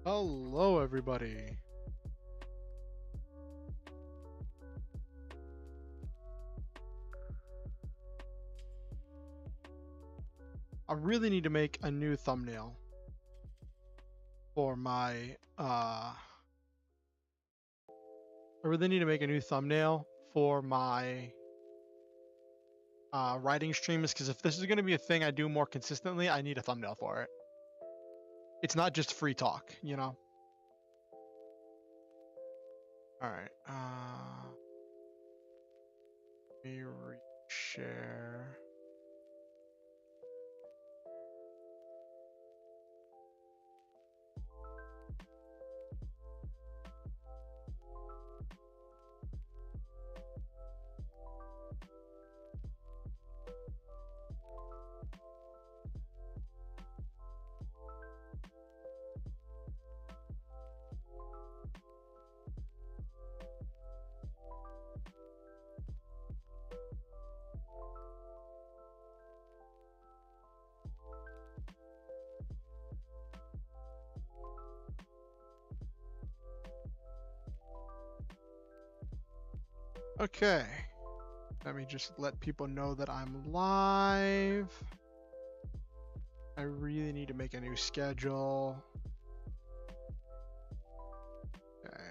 Hello, everybody. I really need to make a new thumbnail for my writing streams, because if this is going to be a thing I do more consistently, I need a thumbnail for it. It's not just free talk, you know? Alright, let me share. Okay, let me just let people know that I'm live. I really need to make a new schedule. Okay.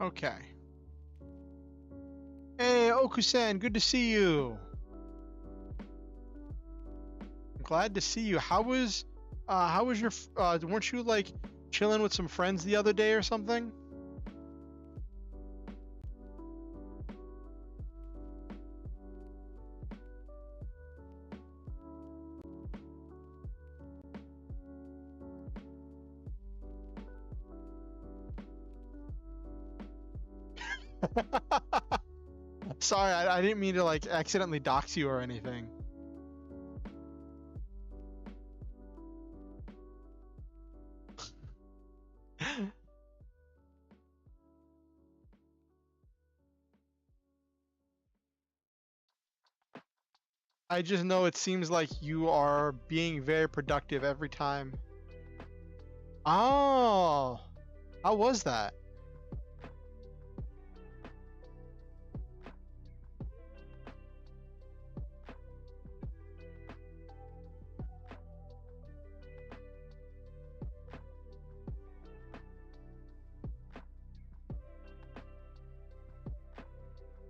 Okay. Hey, Okusen, good to see you. I'm glad to see you. How was your, weren't you like chilling with some friends the other day or something? Sorry, I didn't mean to like accidentally dox you or anything. I just know it seems like you are being very productive every time. Oh, how was that?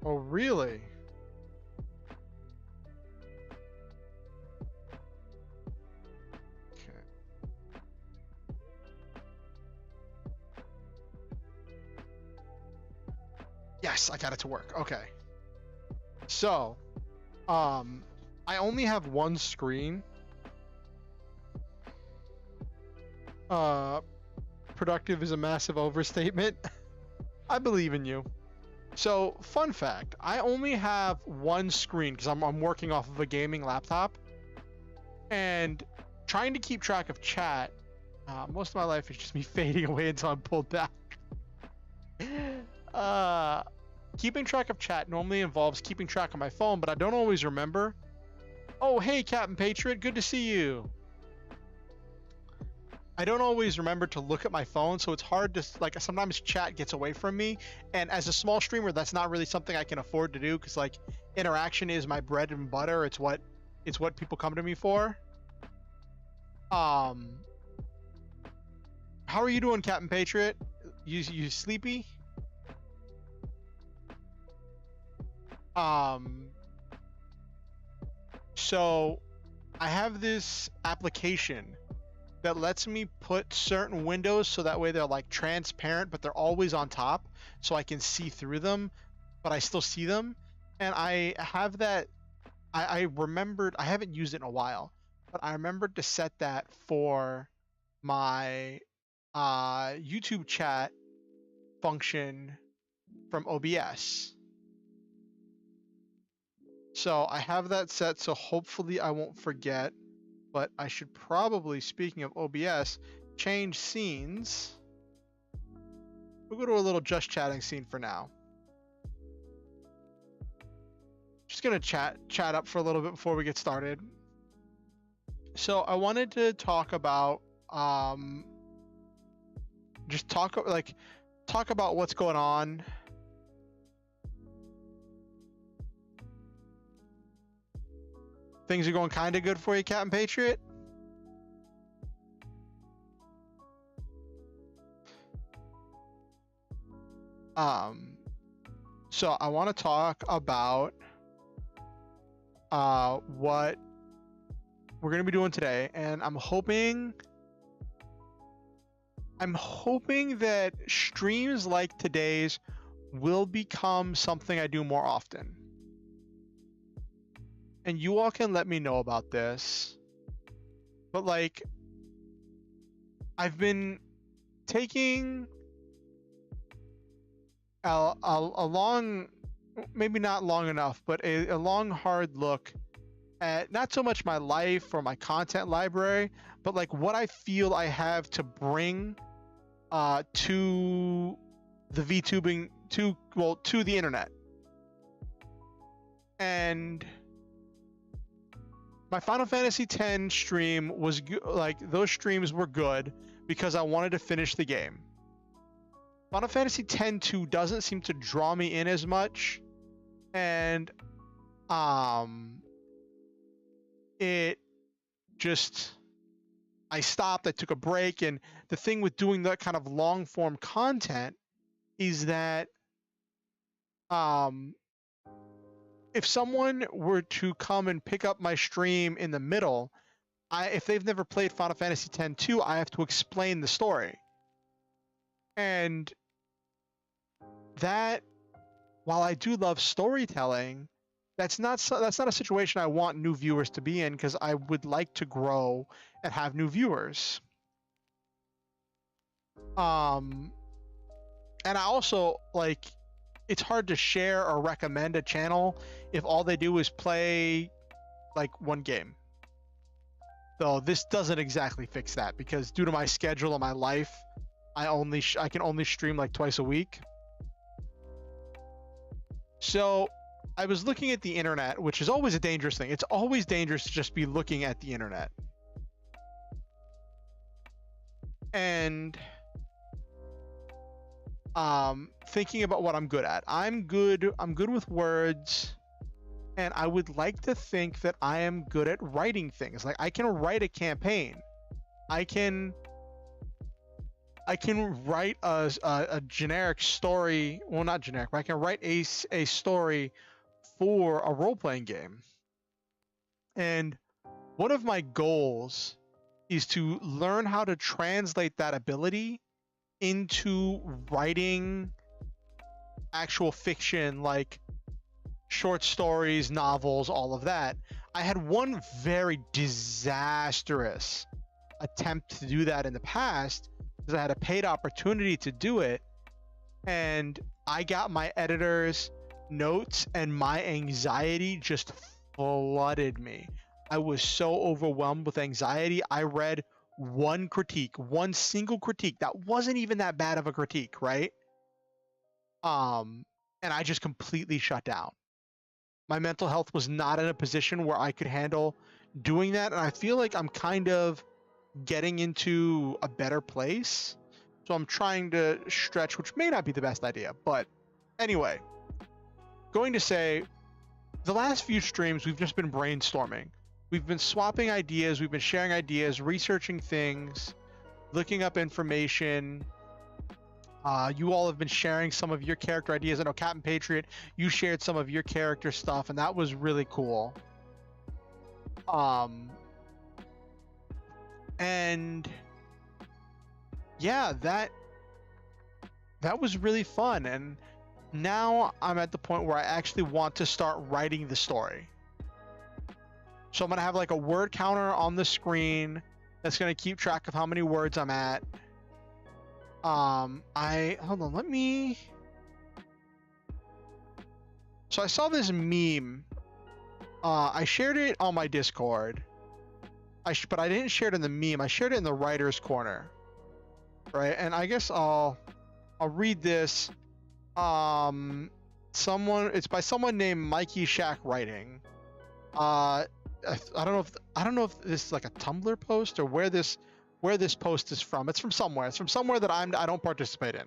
Oh, really? Okay. Yes, I got it to work. Okay. So, I only have one screen. Productive is a massive overstatement. I believe in you. So, fun fact, I only have one screen because I'm working off of a gaming laptop, and trying to keep track of chat, most of my life is just me fading away until I'm pulled back. Keeping track of chat normally involves keeping track of my phone, but I don't always remember. Oh, hey, Captain Patriot, good to see you. I don't always remember to look at my phone, so it's hard to, like, sometimes chat gets away from me, and as a small streamer, that's not really something I can afford to do, because, like, interaction is my bread and butter. It's what people come to me for. How are you doing, Captain Patriot? You sleepy? So I have this application that lets me put certain windows so that way they're like transparent, but they're always on top, so I can see through them, but I still see them. And I have that. I remembered, I haven't used it in a while, but I remembered to set that for my YouTube chat function from OBS. So I have that set, so hopefully I won't forget, but I should probably, speaking of OBS, change scenes. We'll go to a little just chatting scene for now. Just gonna chat up for a little bit before we get started. So I wanted to talk about just talk about what's going on. Things are going kind of good for you, Captain Patriot? So I want to talk about what we're going to be doing today, and I'm hoping that streams like today's will become something I do more often. And you all can let me know about this. But like, I've been taking a long, maybe not long enough, but a long, hard look at not so much my life or my content library, but like what I feel I have to bring to the VTubing, to the internet. And my Final Fantasy X stream was like, those streams were good because I wanted to finish the game. Final Fantasy X-2 doesn't seem to draw me in as much, and it just, I stopped, I took a break, and the thing with doing that kind of long form content is that if someone were to come and pick up my stream in the middle, if they've never played Final Fantasy X-2, I have to explain the story. And that, while I do love storytelling, that's not a situation I want new viewers to be in, because I would like to grow and have new viewers. And I also, like, it's hard to share or recommend a channel if all they do is play like one game. Though this doesn't exactly fix that, because due to my schedule and my life, I can only stream like twice a week. So I was looking at the internet, which is always a dangerous thing. It's always dangerous to just be looking at the internet. And thinking about what I'm good at. I'm good with words, and I would like to think that I am good at writing things. Like, I can write a campaign. I can write a generic story. Well, not generic, but I can write a story for a role-playing game. And one of my goals is to learn how to translate that ability into writing actual fiction, like short stories, novels, all of that. I had one very disastrous attempt to do that in the past because I had a paid opportunity to do it, and I got my editor's notes and my anxiety just flooded me. I was so overwhelmed with anxiety. I read one critique, one single critique that wasn't even that bad of a critique, right? And I just completely shut down. My mental health was not in a position where I could handle doing that, and I feel like I'm kind of getting into a better place. So I'm trying to stretch, which may not be the best idea, but anyway, going to say the last few streams we've just been brainstorming. We've been swapping ideas, we've been sharing ideas, researching things, looking up information. You all have been sharing some of your character ideas. I know Captain Patriot, you shared some of your character stuff, and that was really cool. And yeah, that was really fun. And now I'm at the point where I actually want to start writing the story. So I'm gonna have like a word counter on the screen that's gonna keep track of how many words I'm at. Hold on, let me. So I saw this meme. I shared it on my Discord. But I didn't share it in the meme. I shared it in the writer's corner, right? And I guess I'll read this. It's by someone named Mikey Shack Writing. I don't know if this is like a Tumblr post or where this post is from. It's from somewhere. It's from somewhere that I don't participate in.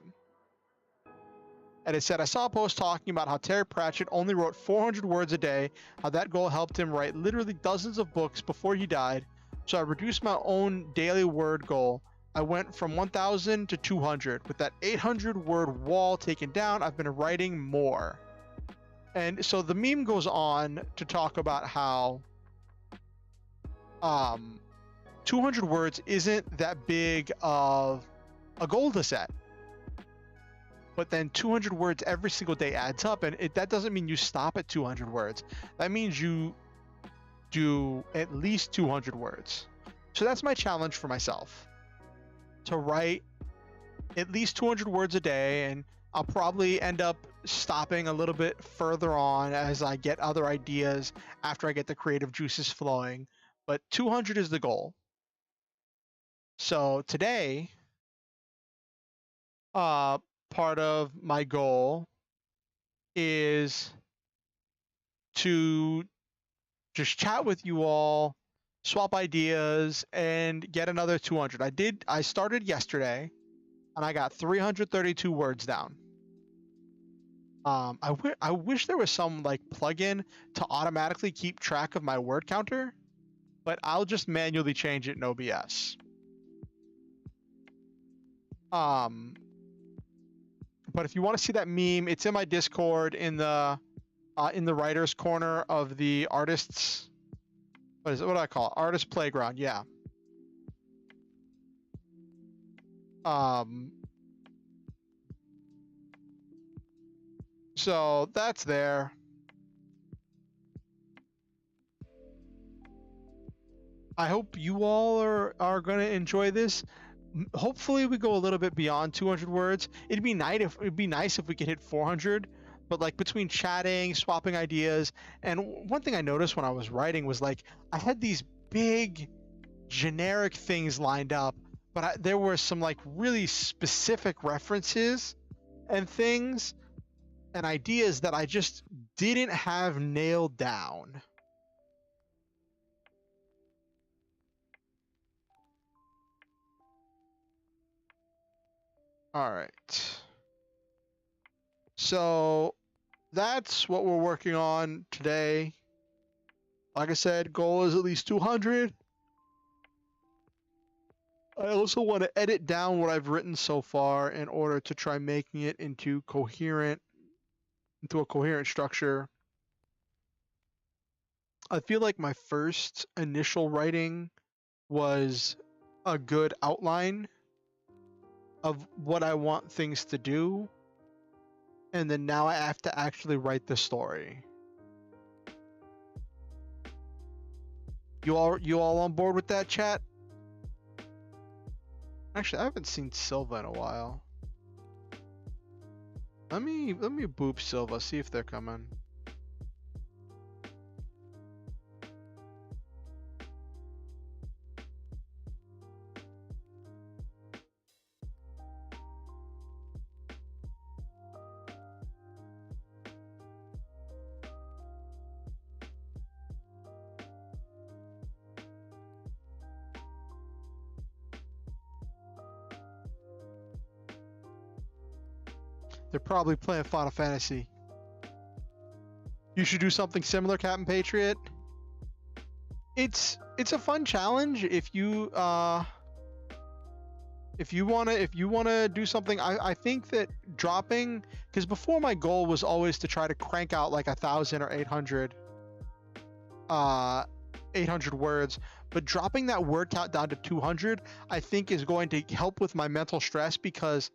And it said, I saw a post talking about how Terry Pratchett only wrote 400 words a day, how that goal helped him write literally dozens of books before he died. So I reduced my own daily word goal. I went from 1,000 to 200. With that 800 word wall taken down, I've been writing more. And so the meme goes on to talk about how 200 words isn't that big of a goal to set. But then 200 words every single day adds up, and that doesn't mean you stop at 200 words. That means you do at least 200 words. So that's my challenge for myself, to write at least 200 words a day, and I'll probably end up stopping a little bit further on as I get other ideas after I get the creative juices flowing. But 200 is the goal. So today, part of my goal is to just chat with you all, swap ideas, and get another 200. I started yesterday, and I got 332 words down. I wish there was some like plugin to automatically keep track of my word counter, but I'll just manually change it in OBS. But if you want to see that meme, it's in my Discord in the writer's corner of the artists. What do I call it? Artist Playground. Yeah. So that's there. I hope you all are going to enjoy this. Hopefully we go a little bit beyond 200 words. It'd be nice if we could hit 400, but like between chatting, swapping ideas, and one thing I noticed when I was writing was like I had these big generic things lined up, but there were some like really specific references and things and ideas that I just didn't have nailed down. All right. So that's what we're working on today. Like I said, goal is at least 200. I also want to edit down what I've written so far in order to try making it into a coherent structure. I feel like my first initial writing was a good outline of what I want things to do, and then now I have to actually write the story. You all on board with that, chat? Actually, I haven't seen Silva in a while. Let me boop Silva, see if they're coming. They're probably playing Final Fantasy. You should do something similar, Captain Patriot. It's a fun challenge if you wanna do something. I think that dropping, because before my goal was always to try to crank out like 1,000 or 800 words, but dropping that word count down to 200 I think is going to help with my mental stress, because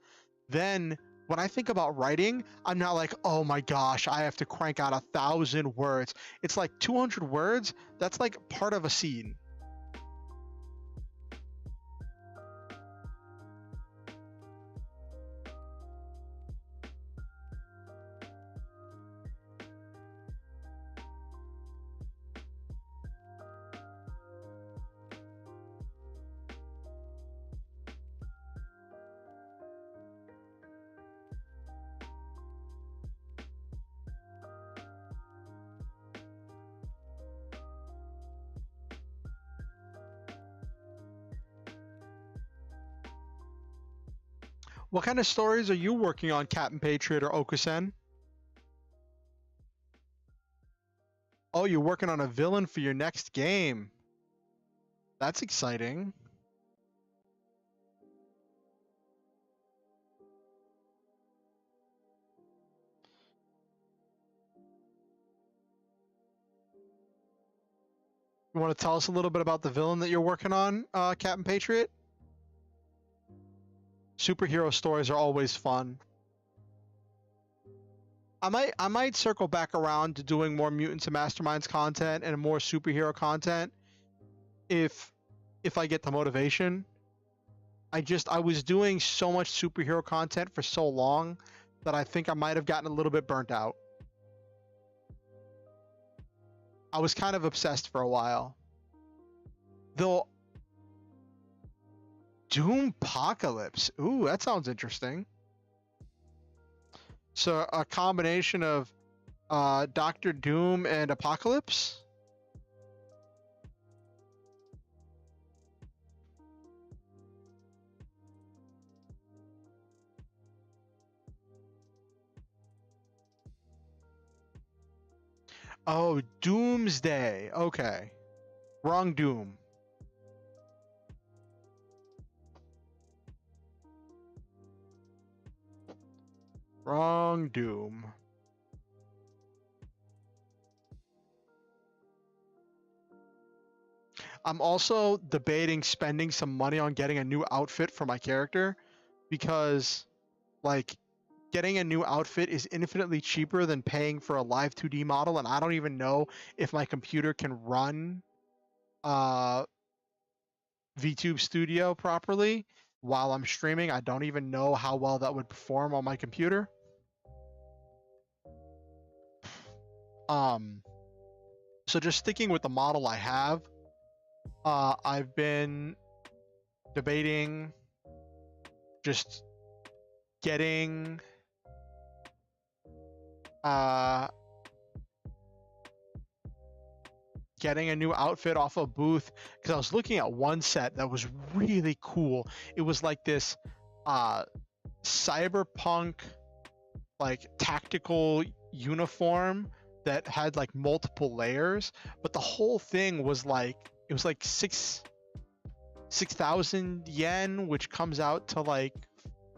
then when I think about writing, I'm not like, oh my gosh, I have to crank out 1,000 words. It's like 200 words, that's like part of a scene. What kind of stories are you working on, Captain Patriot or Okusen? Oh, you're working on a villain for your next game. That's exciting. You want to tell us a little bit about the villain that you're working on, Captain Patriot? Superhero stories are always fun. I might circle back around to doing more Mutants and Masterminds content and more superhero content if I get the motivation. I was doing so much superhero content for so long that I think I might have gotten a little bit burnt out. I was kind of obsessed for a while. Though Doompocalypse. Ooh, that sounds interesting. So a combination of Doctor Doom and Apocalypse? Oh, Doomsday. Okay. Wrong Doom. Wrong Doom. I'm also debating spending some money on getting a new outfit for my character, because like getting a new outfit is infinitely cheaper than paying for a live 2D model, and I don't even know if my computer can run VTube Studio properly while I'm streaming. I don't even know how well that would perform on my computer. So just sticking with the model I have, I've been debating just getting a new outfit off a booth, because I was looking at one set that was really cool. It was like this cyberpunk like tactical uniform that had like multiple layers, but the whole thing was like, it was like 6,000 yen, which comes out to like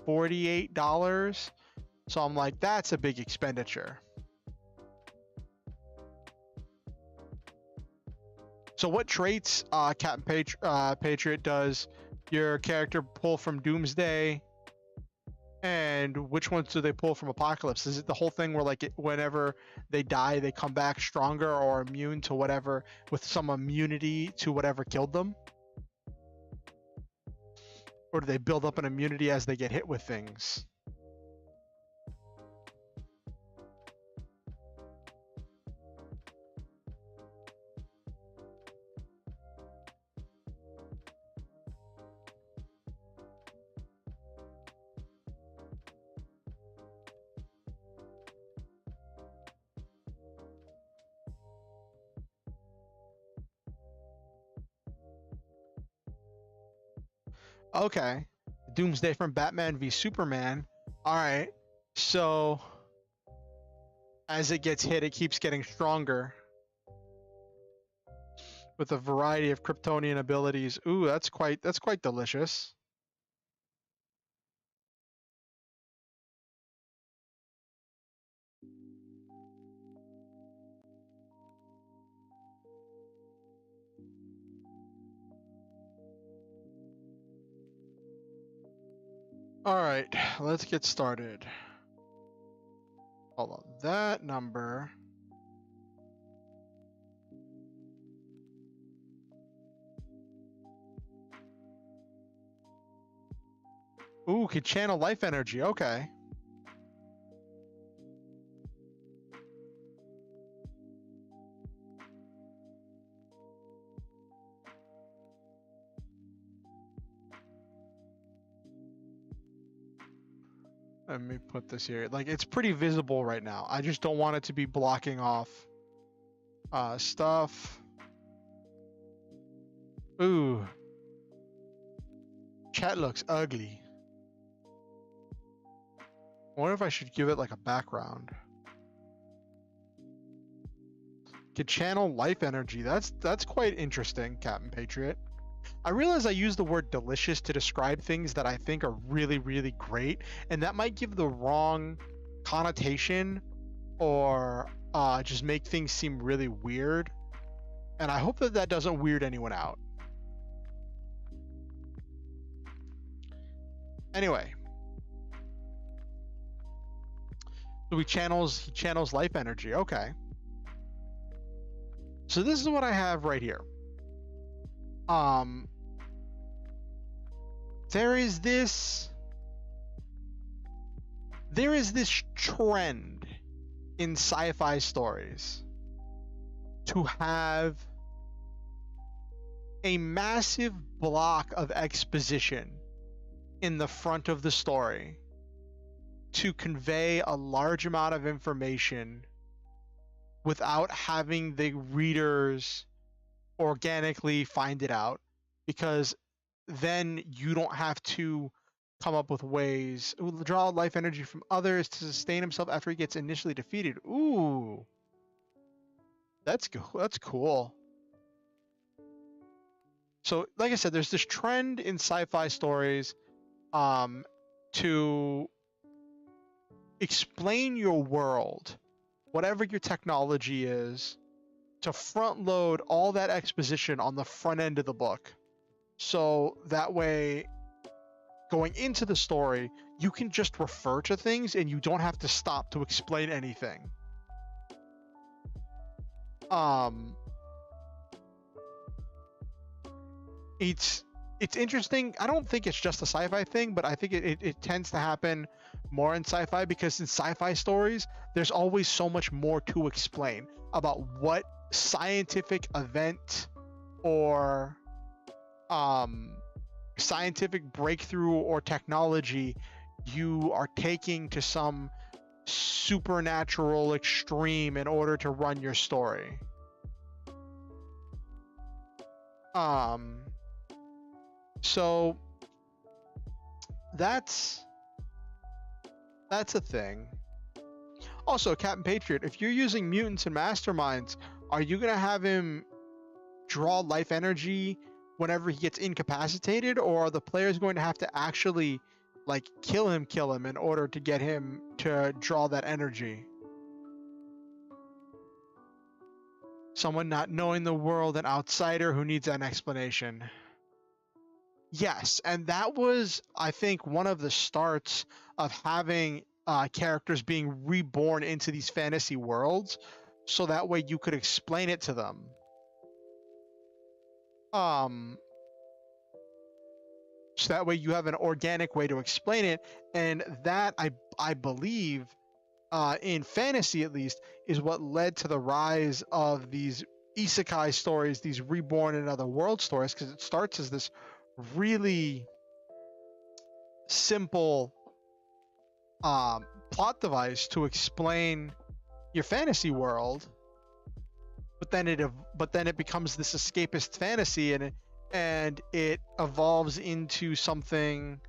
$48. So I'm like, that's a big expenditure. So what traits Captain Patriot does your character pull from Doomsday, And which ones do they pull from Apocalypse? Is it the whole thing where like whenever they die, they come back stronger or immune to whatever, with some immunity to whatever killed them? Or do they build up an immunity as they get hit with things? Okay. Doomsday from Batman v Superman. All right. So as it gets hit, it keeps getting stronger with a variety of Kryptonian abilities. Ooh, that's quite delicious. All right, let's get started. Hold on, that number. Ooh, could channel life energy. Okay. Let me put this here. Like, it's pretty visible right now. I just don't want it to be blocking off stuff. Ooh. Chat looks ugly. I wonder if I should give it like a background. Could channel life energy. That's quite interesting, Captain Patriot. I realize I use the word delicious to describe things that I think are really, really great, and that might give the wrong connotation or just make things seem really weird. And I hope that that doesn't weird anyone out. Anyway. So he channels life energy. Okay. So this is what I have right here. There is this trend in sci-fi stories to have a massive block of exposition in the front of the story to convey a large amount of information without having the readers organically find it out, because then you don't have to come up with ways. Draw life energy from others to sustain himself after he gets initially defeated. Ooh, that's cool. So like I said, there's this trend in sci-fi stories to explain your world, whatever your technology is, to front load all that exposition on the front end of the book. So that way, going into the story, you can just refer to things and you don't have to stop to explain anything. It's interesting. I don't think it's just a sci-fi thing, but I think it tends to happen more in sci-fi, because in sci-fi stories, there's always so much more to explain about what scientific event or scientific breakthrough or technology you are taking to some supernatural extreme in order to run your story. So that's a thing. Also, Captain Patriot, if you're using mutants and masterminds, are you gonna have him draw life energy whenever he gets incapacitated, or are the players going to have to actually like kill him in order to get him to draw that energy? Someone not knowing the world, an outsider who needs an explanation. Yes, and that was, I think, one of the starts of having characters being reborn into these fantasy worlds, so that way you could explain it to them. Um, so that way you have an organic way to explain it, and that I believe, in fantasy at least, is what led to the rise of these isekai stories, these reborn in other world stories, because it starts as this really simple plot device to explain your fantasy world, but then it becomes this escapist fantasy, and it evolves into something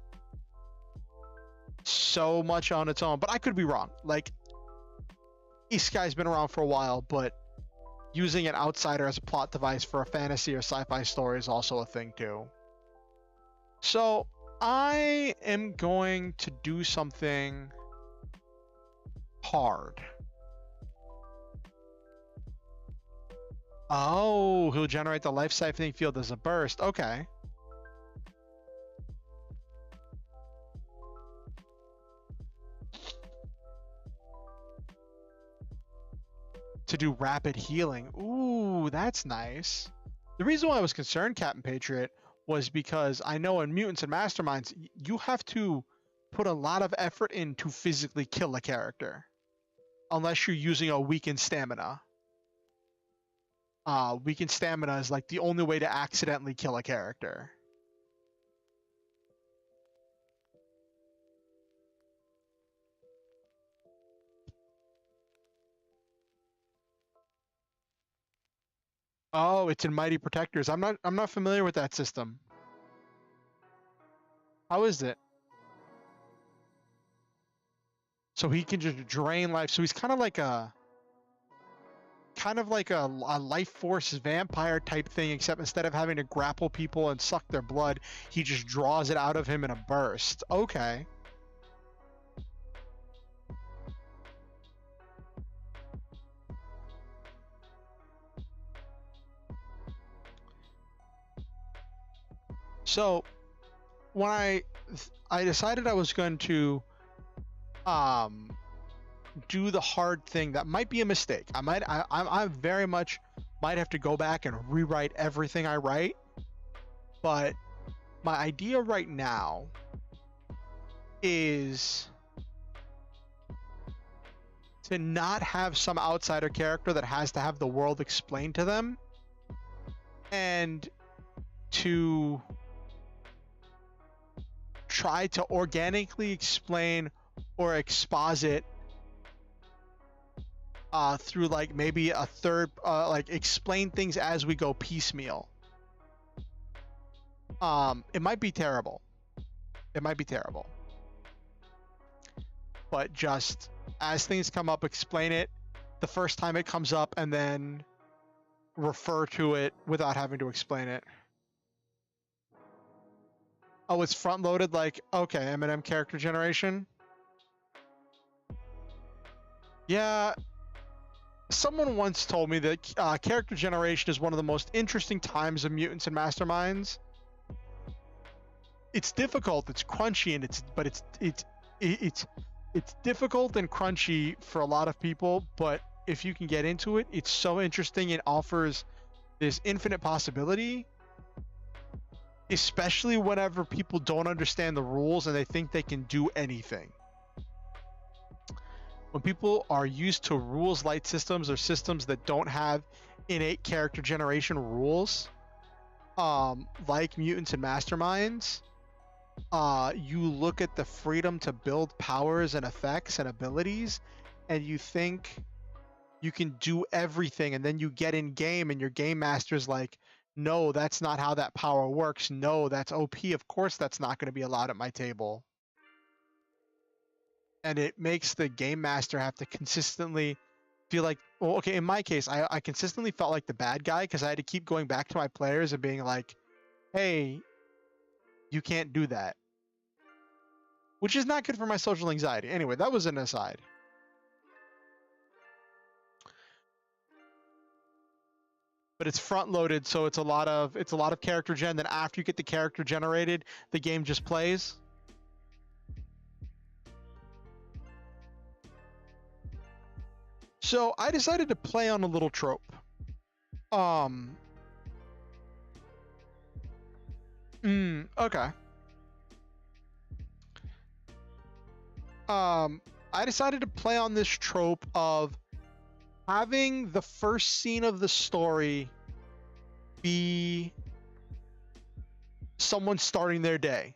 so much on its own. But I could be wrong. Like, Isekai's been around for a while, but using an outsider as a plot device for a fantasy or sci-fi story is also a thing too. So I am going to do something hard. Oh, he'll generate the life siphoning field as a burst. Okay. To do rapid healing. Ooh, that's nice. The reason why I was concerned, Captain Patriot, was because I know in Mutants and Masterminds, you have to put a lot of effort in to physically kill a character. Unless you're using a weakened stamina. Weakened stamina is like the only way to accidentally kill a character. Oh, it's in Mighty Protectors. I'm not familiar with that system. How is it? So he can just drain life. So he's kind of like a life force vampire type thing, except instead of having to grapple people and suck their blood, he just draws it out of him in a burst. Okay. So when I decided I was going to do the hard thing, that might be a mistake. I very much might have to go back and rewrite everything I write. But my idea right now is to not have some outsider character that has to have the world explained to them, and to try to organically explain or exposit through like maybe a third, like explain things as we go piecemeal. It might be terrible. It might be terrible. But just as things come up, explain it the first time it comes up, and then refer to it without having to explain it. Oh, it's front loaded, like, okay, M&M character generation. Yeah, someone once told me that character generation is one of the most interesting times of Mutants and Masterminds. It's difficult, it's crunchy, and it's difficult and crunchy for a lot of people, but if you can get into it, it's so interesting. It offers this infinite possibility, especially whenever people don't understand the rules and they think they can do anything. When people are used to rules light systems or systems that don't have innate character generation rules, like Mutants and Masterminds, you look at the freedom to build powers and effects and abilities, and you think you can do everything, and then you get in game and your game master's like, no, that's not how that power works. No, that's OP. Of course that's not going to be allowed at my table. And it makes the game master have to consistently feel like, well, okay, in my case, I consistently felt like the bad guy because I had to keep going back to my players and being like, hey, you can't do that. Which is not good for my social anxiety. Anyway, that was an aside. But but it's front loaded, so it's a lot of character gen. Then after you get the character generated, the game just plays. So I decided to play on a little trope. Okay. I decided to play on this trope of having the first scene of the story be someone starting their day,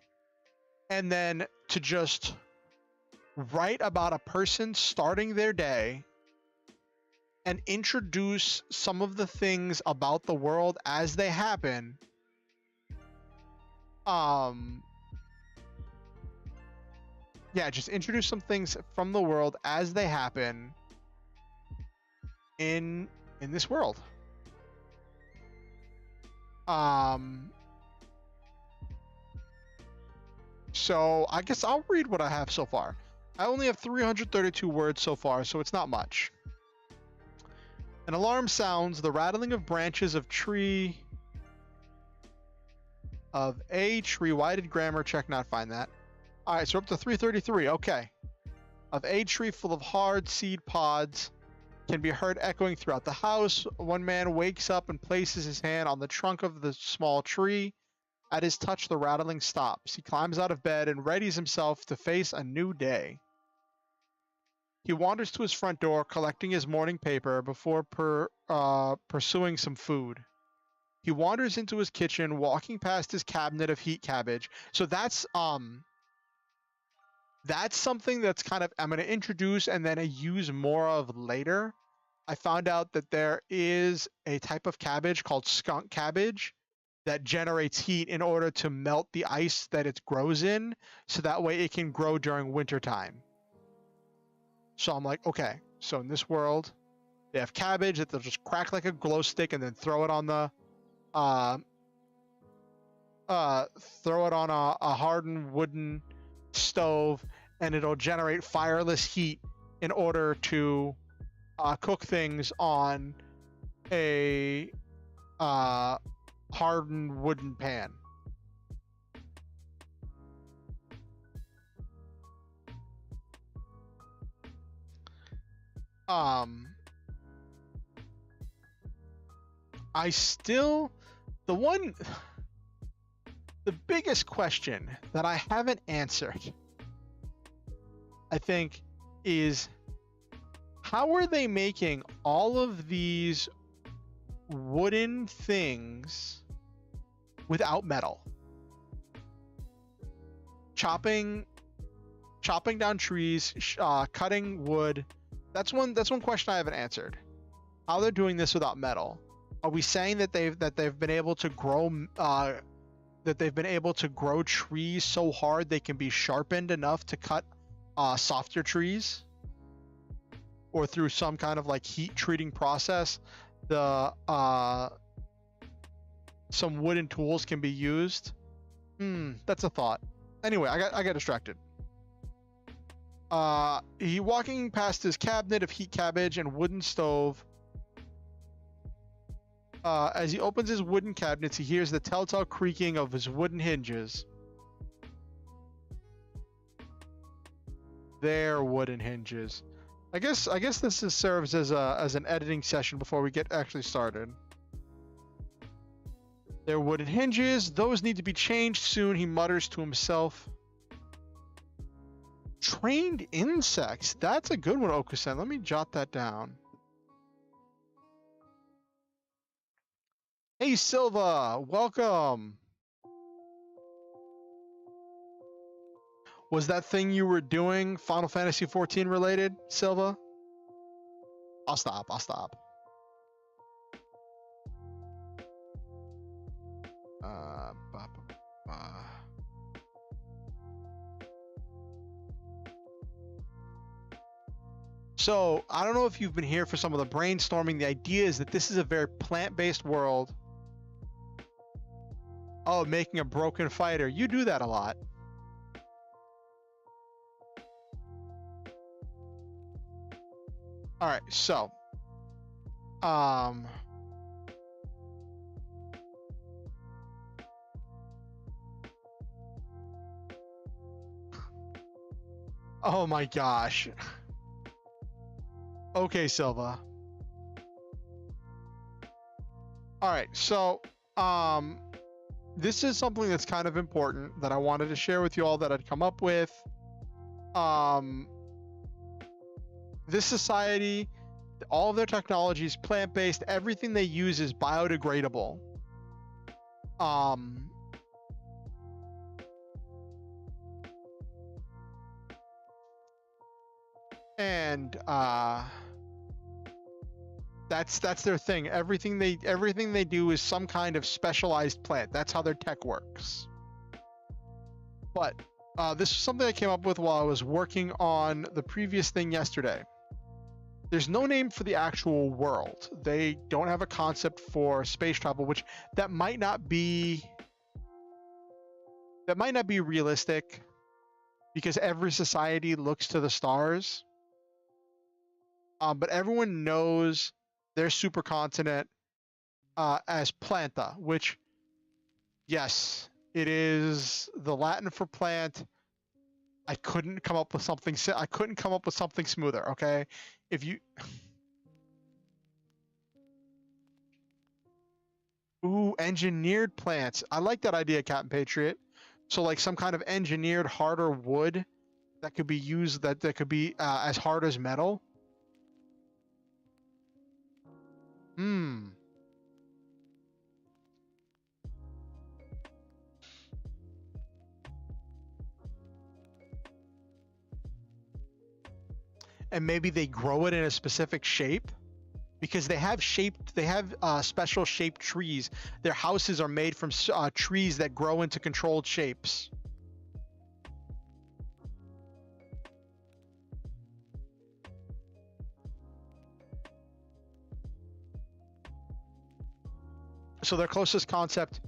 and then to just write about a person starting their day and introduce some of the things about the world as they happen. Yeah, just introduce some things from the world as they happen in this world. So I guess I'll read what I have so far. I only have 332 words so far, so it's not much. An alarm sounds, the rattling of branches of a tree. Why did grammar check not find that? All right, so we're up to 333. Okay. Of a tree full of hard seed pods can be heard echoing throughout the house. One man wakes up and places his hand on the trunk of the small tree. At his touch, the rattling stops. He climbs out of bed and readies himself to face a new day. He wanders to his front door, collecting his morning paper before pursuing some food. He wanders into his kitchen, walking past his cabinet of heat cabbage. So that's something that's kind of I'm going to introduce and then I use more of later. I found out that there is a type of cabbage called skunk cabbage that generates heat in order to melt the ice that it grows in, so that way it can grow during wintertime. So I'm like, okay, so in this world, they have cabbage that they'll just crack like a glow stick and then throw it on the a hardened wooden stove, and it'll generate fireless heat in order to cook things on a hardened wooden pan. The biggest question that I haven't answered, I think, is how are they making all of these wooden things without metal? Chopping down trees, cutting wood. That's one question I haven't answered. How they're doing this without metal? Are we saying that they've been able to grow trees so hard they can be sharpened enough to cut softer trees, or through some kind of like heat treating process, some wooden tools can be used? That's a thought. Anyway, I got distracted. He walking past his cabinet of heat cabbage and wooden stove. As he opens his wooden cabinets, he hears the telltale creaking of his wooden hinges. Their wooden hinges. I guess this serves as an editing session before we get actually started. Their wooden hinges. Those need to be changed soon, he mutters to himself. Trained insects. That's a good one, Okusen. Let me jot that down. Hey, Silva. Welcome. Was that thing you were doing Final Fantasy XIV related, Silva? I'll stop. So, I don't know if you've been here for some of the brainstorming. The idea is that this is a very plant-based world. Oh, making a broken fighter. You do that a lot. All right, so Oh my gosh. Okay, Silva. All right, so this is something that's kind of important that I wanted to share with you all that I'd come up with. This society, all of their technology is plant-based. Everything they use is biodegradable. And that's their thing. Everything they do is some kind of specialized plant. That's how their tech works. But this is something I came up with while I was working on the previous thing yesterday. There's no name for the actual world. They don't have a concept for space travel, which that might not be realistic because every society looks to the stars. But everyone knows their supercontinent as Planta, which, yes, it is the Latin for plant. I couldn't come up with something smoother. Okay, if you, ooh, engineered plants. I like that idea, Captain Patriot. So like some kind of engineered harder wood that could be used that could be as hard as metal. Hmm. And maybe they grow it in a specific shape because they have special shaped trees. Their houses are made from trees that grow into controlled shapes. So their closest concept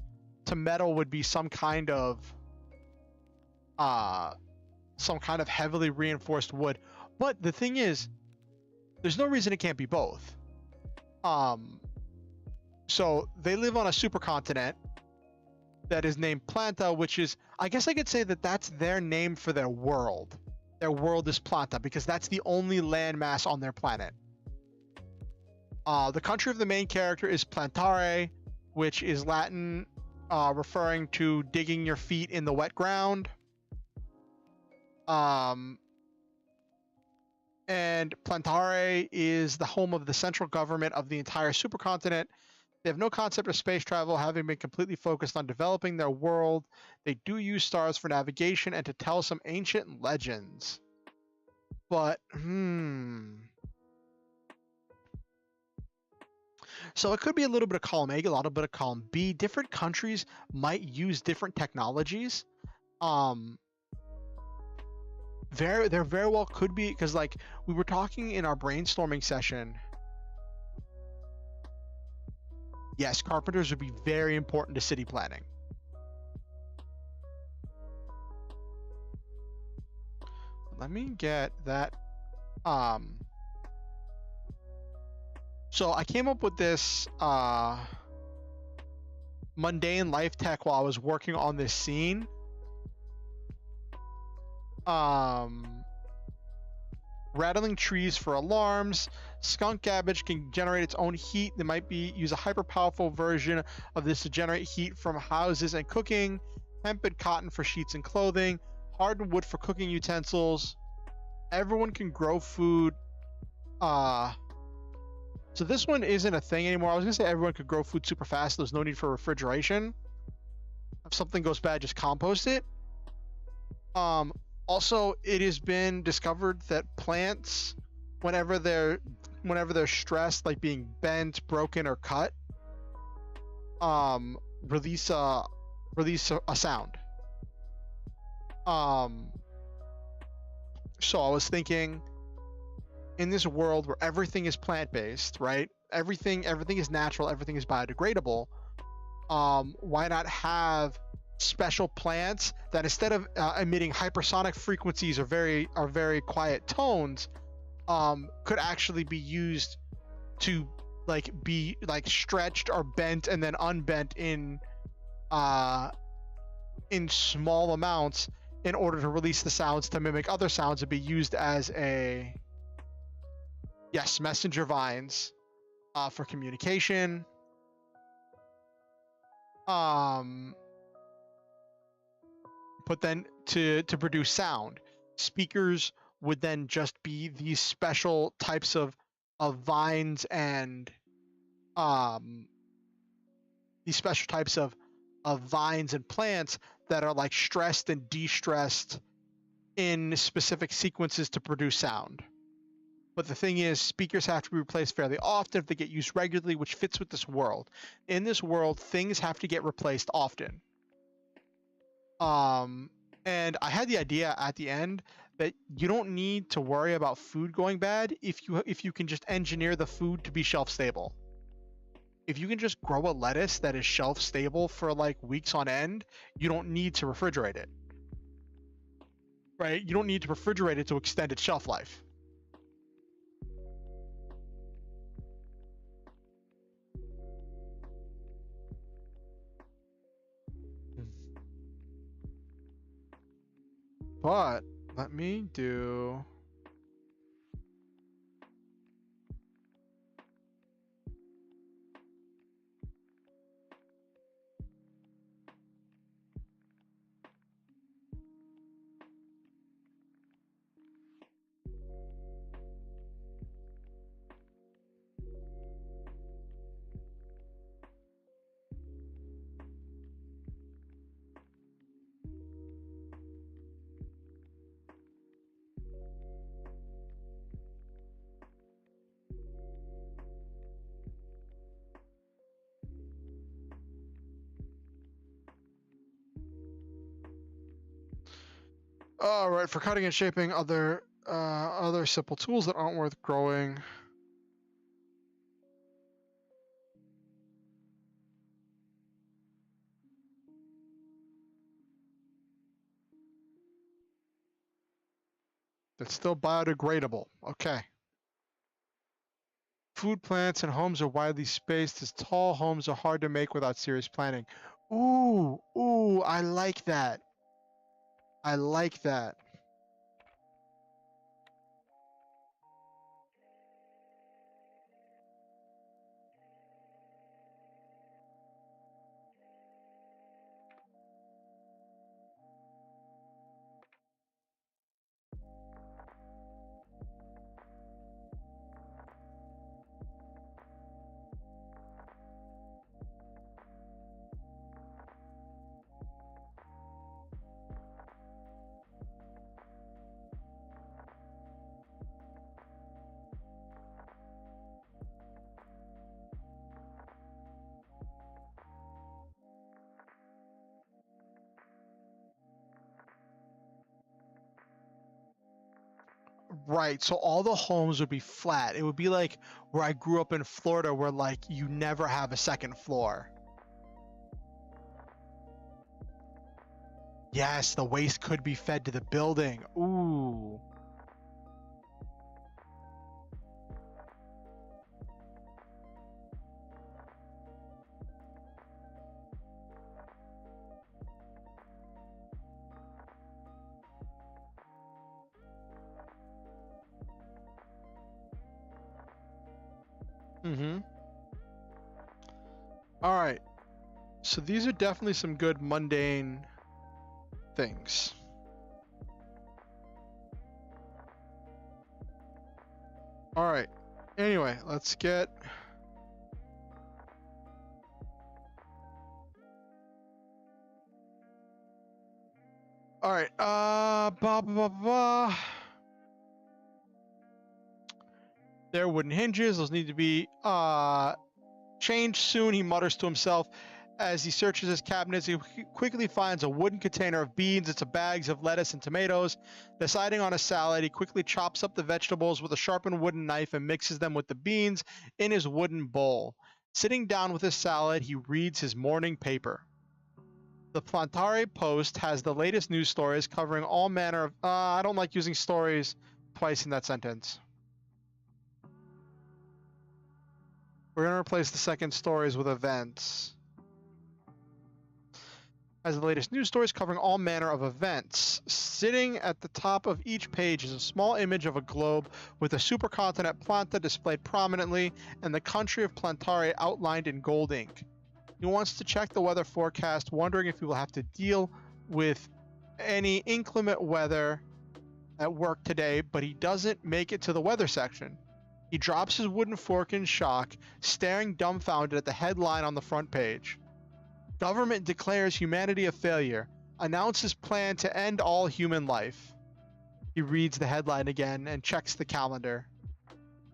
to metal would be some kind of heavily reinforced wood. But the thing is, there's no reason it can't be both. So they live on a supercontinent that is named Planta, which is, I guess I could say that that's their name for their world. Their world is Planta because that's the only landmass on their planet. The country of the main character is Plantare, which is Latin referring to digging your feet in the wet ground. And Plantare is the home of the central government of the entire supercontinent. They have no concept of space travel, having been completely focused on developing their world. They do use stars for navigation and to tell some ancient legends. But, so it could be a little bit of column A, a little bit of column B. Different countries might use different technologies. There very well could be, because like we were talking in our brainstorming session. Yes, carpenters would be very important to city planning. Let me get that. So I came up with this mundane life tech while I was working on this scene. Rattling trees for alarms. Skunk cabbage can generate its own heat. They might use a hyper powerful version of this to generate heat from houses and cooking. Hemp and cotton for sheets and clothing. Hardened wood for cooking utensils. Everyone can grow food. So this one isn't a thing anymore. I was gonna say everyone could grow food super fast. There's no need for refrigeration. If something goes bad, just compost it. Also, it has been discovered that plants, whenever they're stressed, like being bent, broken, or cut, release a sound. So I was thinking, in this world where everything is plant-based, right? Everything is natural, everything is biodegradable. Why not have special plants that instead of emitting hypersonic frequencies or very quiet tones, could actually be used to be stretched or bent and then unbent in small amounts, in order to release the sounds to mimic other sounds and be used as a messenger vines for communication. But then to produce sound, speakers would then just be these special types of vines and these special types of vines and plants that are like stressed and de-stressed in specific sequences to produce sound. But the thing is, speakers have to be replaced fairly often if they get used regularly, which fits with this world. In this world, things have to get replaced often. And I had the idea at the end that you don't need to worry about food going bad if you can just engineer the food to be shelf stable. If you can just grow a lettuce that is shelf stable for like weeks on end, you don't need to refrigerate it. Right? You don't need to refrigerate it to extend its shelf life. But let me do... All right, for cutting and shaping other simple tools that aren't worth growing. That's still biodegradable. Okay. Food plants and homes are widely spaced as tall homes are hard to make without serious planning. Ooh, I like that. I like that. Right, so all the homes would be flat. It would be like where I grew up in Florida, where like you never have a second floor. Yes, the waste could be fed to the building. Ooh. Mm-hmm. All right. So these are definitely some good mundane things. All right. Anyway, let's get... All right. Blah, blah, blah, blah. There are wooden hinges. Those need to be changed soon, he mutters to himself. As he searches his cabinets, he quickly finds a wooden container of beans and some bags of lettuce and tomatoes. Deciding on a salad, he quickly chops up the vegetables with a sharpened wooden knife and mixes them with the beans in his wooden bowl. Sitting down with his salad, he reads his morning paper. The Plantare Post has the latest news stories covering all manner of... I don't like using stories twice in that sentence. We're going to replace the second stories with events. has the latest news stories covering all manner of events. Sitting at the top of each page is a small image of a globe with a supercontinent Planta displayed prominently and the country of Plantare outlined in gold ink. He wants to check the weather forecast, wondering if he will have to deal with any inclement weather at work today, but he doesn't make it to the weather section. He drops his wooden fork in shock, staring dumbfounded at the headline on the front page. Government declares humanity a failure, announces plan to end all human life. He reads the headline again and checks the calendar.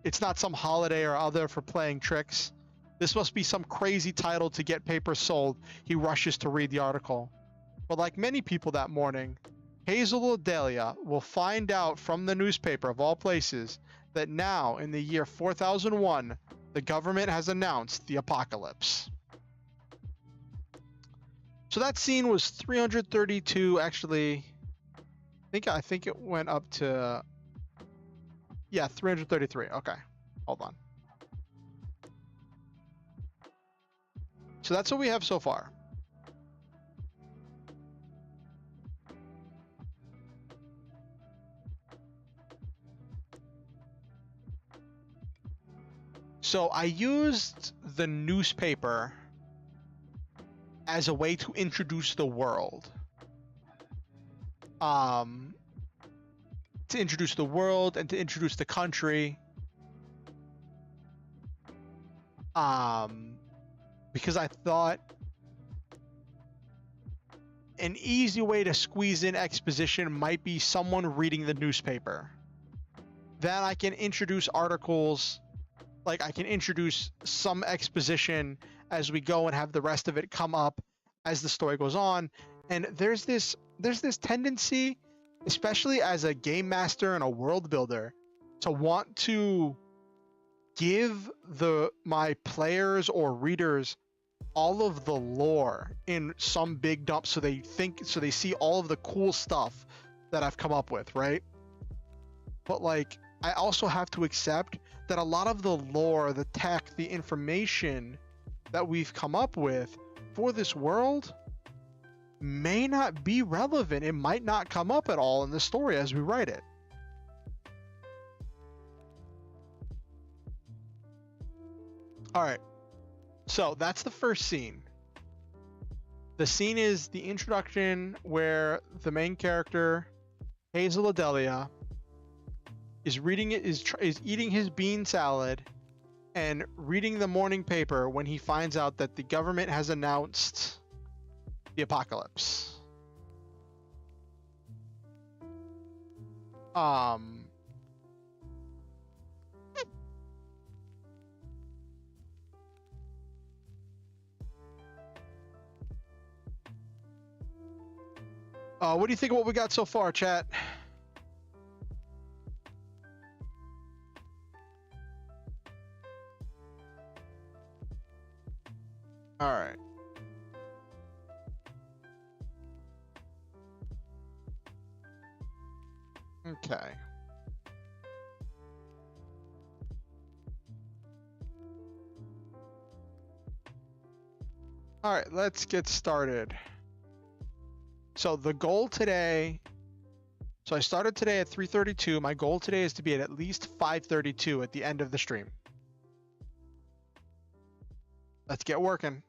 It's not some holiday or other for playing tricks. This must be some crazy title to get papers sold. He rushes to read the article. But like many people that morning, Hazel Adelia will find out from the newspaper of all places that now, in the year 4001, the government has announced the apocalypse. So that scene was 332. Actually, I think it went up to 333. Okay, hold on. So that's what we have so far. So I used the newspaper as a way to introduce the world. To introduce the world and to introduce the country. Because I thought an easy way to squeeze in exposition might be someone reading the newspaper. Then I can introduce articles, like I can introduce some exposition as we go and have the rest of it come up as the story goes on. And there's this tendency, especially as a game master and a world builder, to want to give my players or readers all of the lore in some big dump so they see all of the cool stuff that I've come up with, right? But like I also have to accept that a lot of the lore, the tech, the information that we've come up with for this world may not be relevant. It might not come up at all in the story as we write it. All right. So that's the first scene. The scene is the introduction where the main character, Hazel Adelia, is eating his bean salad and reading the morning paper when he finds out that the government has announced the apocalypse. What do you think of what we got so far, chat? All right. Okay. All right, let's get started. So the goal today, so I started today at 3:32. My goal today is to be at least 5:32 at the end of the stream. Let's get working.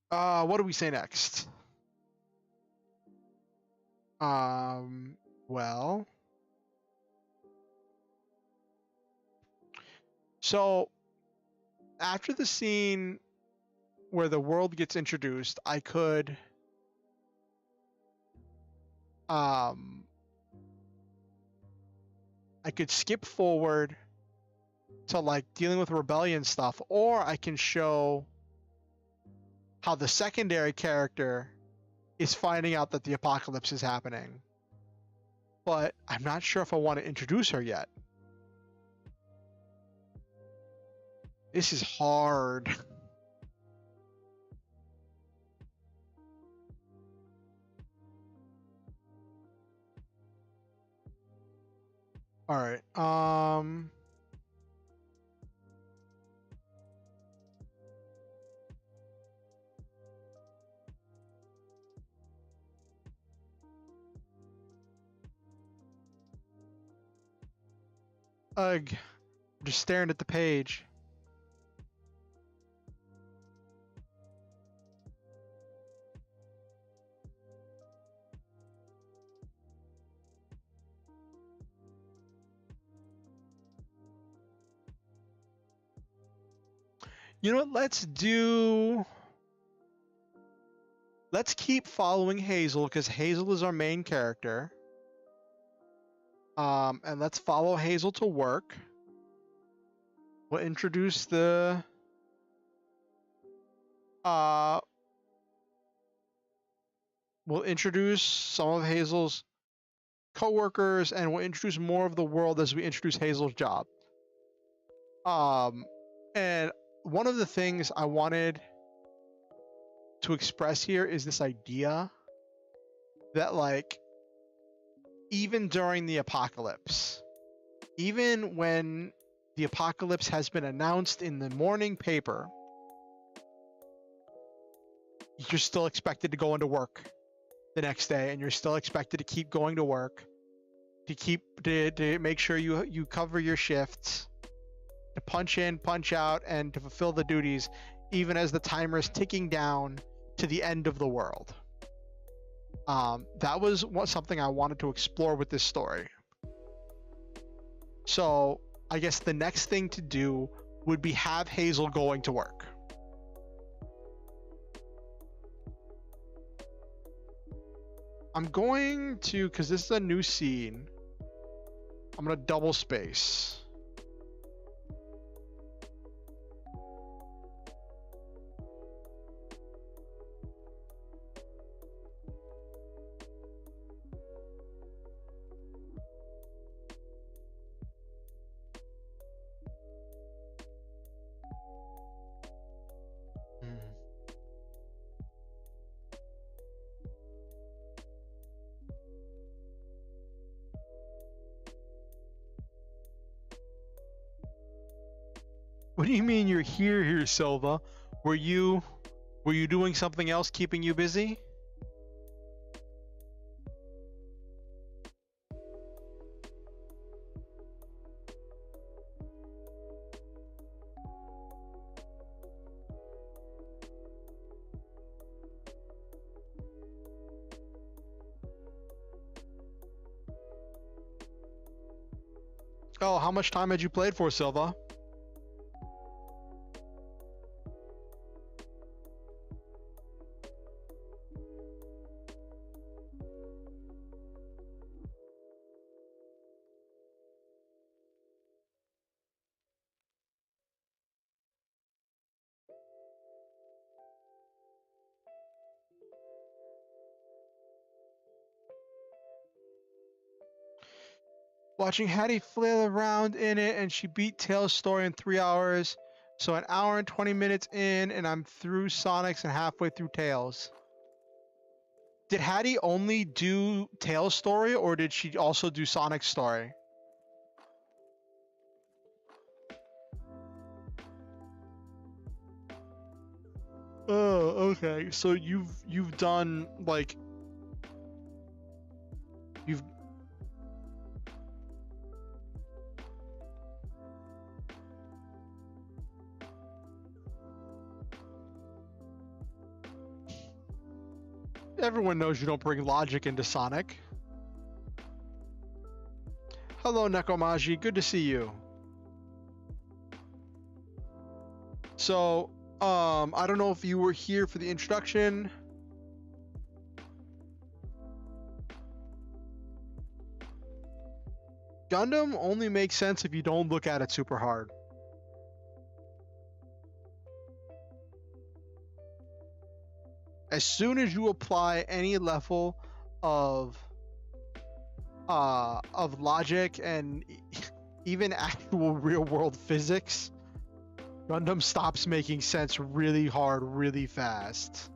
What do we say next? Well, so after the scene where the world gets introduced, I could skip forward to like dealing with rebellion stuff, or I can show how the secondary character is finding out that the apocalypse is happening. But I'm not sure if I want to introduce her yet. This is hard. All right. Ugh. I'm just staring at the page. You know what? Let's keep following Hazel because Hazel is our main character. And let's follow Hazel to work. We'll introduce the we'll introduce some of Hazel's co-workers, and we'll introduce more of the world as we introduce Hazel's job. And one of the things I wanted to express here is this idea that, like, even during the apocalypse, even when the apocalypse has been announced in the morning paper, you're still expected to go into work the next day, and you're still expected to keep going to work, to make sure you cover your shifts, to punch in, punch out, and to fulfill the duties, even as the timer is ticking down to the end of the world. That was something I wanted to explore with this story. So I guess the next thing to do would be have Hazel going to work. I'm going to, because this is a new scene, I'm going to double space. What do you mean you're here, Silva? Were you doing something else keeping you busy? Oh, how much time had you played for, Silva? Watching Hattie flail around in it, and she beat Tails' story in 3 hours. So an hour and 20 minutes in, and I'm through Sonic's and halfway through Tails. Did Hattie only do Tails' story, or did she also do Sonic's story? Oh, okay. So you've done, like, you've everyone knows you don't bring logic into Sonic. Hello, Nekomaji. Good to see you. So, I don't know if you were here for the introduction. Gundam only makes sense if you don't look at it super hard. As soon as you apply any level of logic and even actual real world physics, Gundam stops making sense really hard, really fast.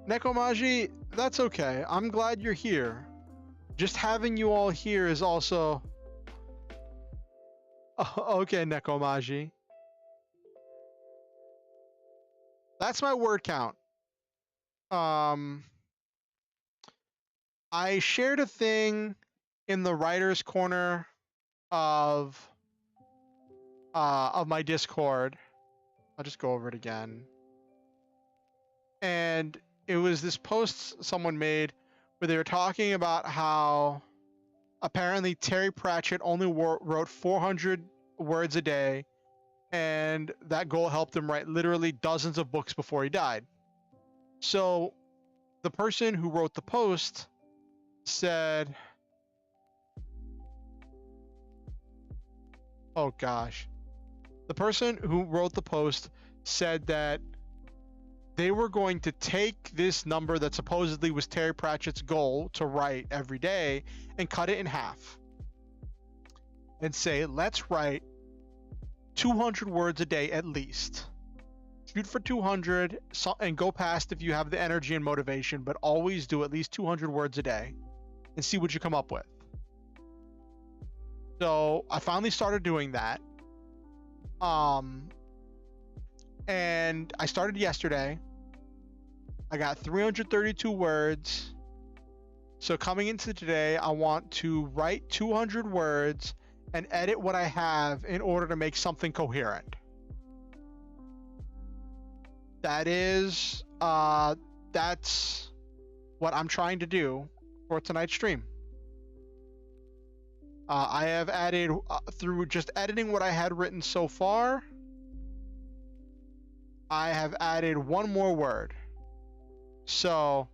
Nekomaji, that's okay. I'm glad you're here. Just having you all here is also... Oh, okay, Nekomaji. that's my word count. I shared a thing in the writers corner of my Discord. I'll just go over it again. And it was this post someone made where they were talking about how apparently Terry Pratchett only wrote 400 words a day, and that goal helped him write literally dozens of books before he died. So the person who wrote the post said, oh gosh, the person who wrote the post said that they were going to take this number that supposedly was Terry Pratchett's goal to write every day and cut it in half and say, let's write 200 words a day at least. Shoot for 200 and go past if you have the energy and motivation, but always do at least 200 words a day and see what you come up with. So I finally started doing that. And I started yesterday. I got 332 words. So coming into today, I want to write 200 words and edit what I have in order to make something coherent. That's what I'm trying to do for tonight's stream. I have added, through just editing what I had written so far, I have added one more word. So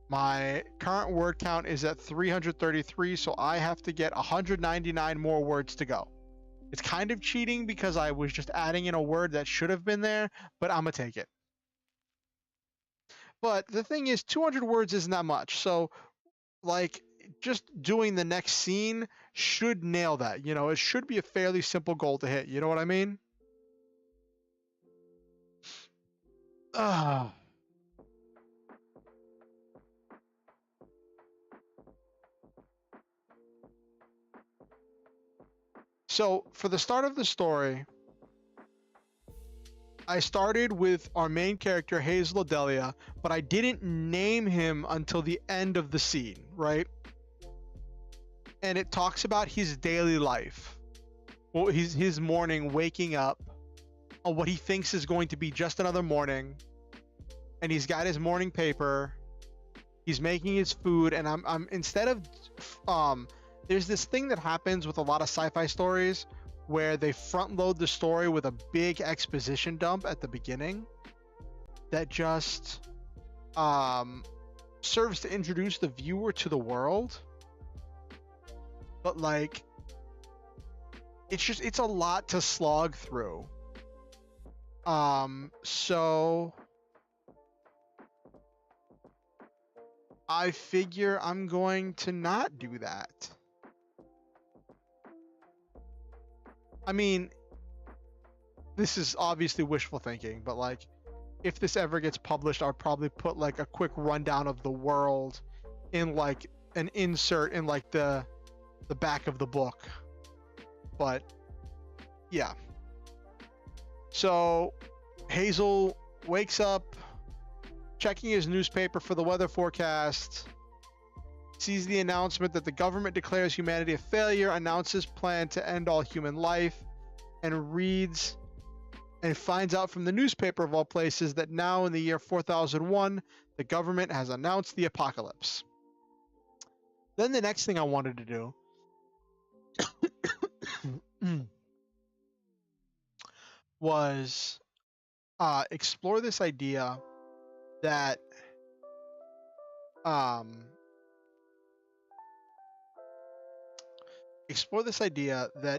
my current word count is at 333, so I have to get 199 more words to go. It's kind of cheating because I was just adding in a word that should have been there, but I'm gonna take it. But the thing is, 200 words isn't that much. So, like, just doing the next scene should nail that. You know, it should be a fairly simple goal to hit. You know what I mean? So, for the start of the story, I started with our main character, Hazel Adelia, but I didn't name him until the end of the scene, right? And it talks about his daily life. Well, his morning, waking up, on what he thinks is going to be just another morning. And he's got his morning paper. He's making his food, and I'm instead of there's this thing that happens with a lot of sci-fi stories where they front load the story with a big exposition dump at the beginning that just serves to introduce the viewer to the world. But like, it's a lot to slog through. So I figure I'm going to not do that. I mean, this is obviously wishful thinking, but like, if this ever gets published, I'll probably put like a quick rundown of the world in like an insert in like the back of the book. But yeah. So Hazel wakes up, checking his newspaper for the weather forecast, sees the announcement that the government declares humanity a failure, announces plan to end all human life, and reads and finds out from the newspaper of all places that now in the year 4001, the government has announced the apocalypse. Then the next thing I wanted to do was explore this idea that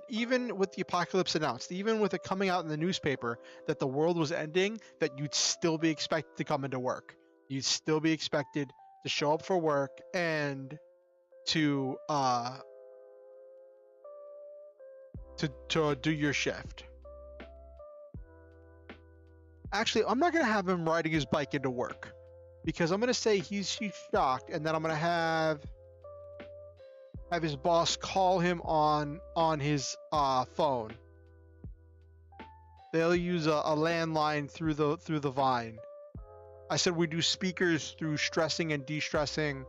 even with the apocalypse announced, even with it coming out in the newspaper that the world was ending, that you'd still be expected to come into work. You'd still be expected to show up for work and to do your shift. Actually, I'm not gonna have him riding his bike into work, because I'm gonna say he's shocked, and then I'm gonna have his boss call him on his phone. They'll use a landline through the vine. I said we do speakers through stressing and de-stressing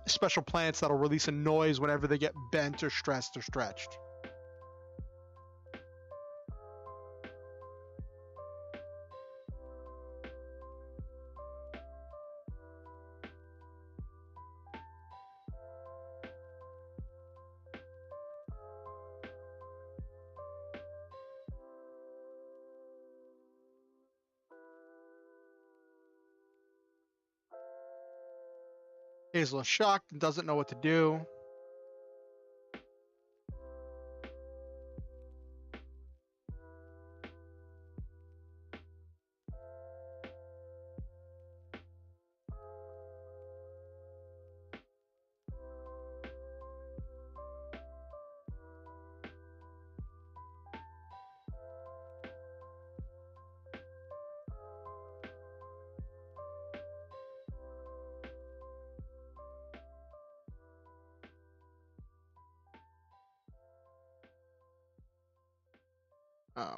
special plants that'll release a noise whenever they get bent or stressed or stretched. Hazel is shocked and doesn't know what to do.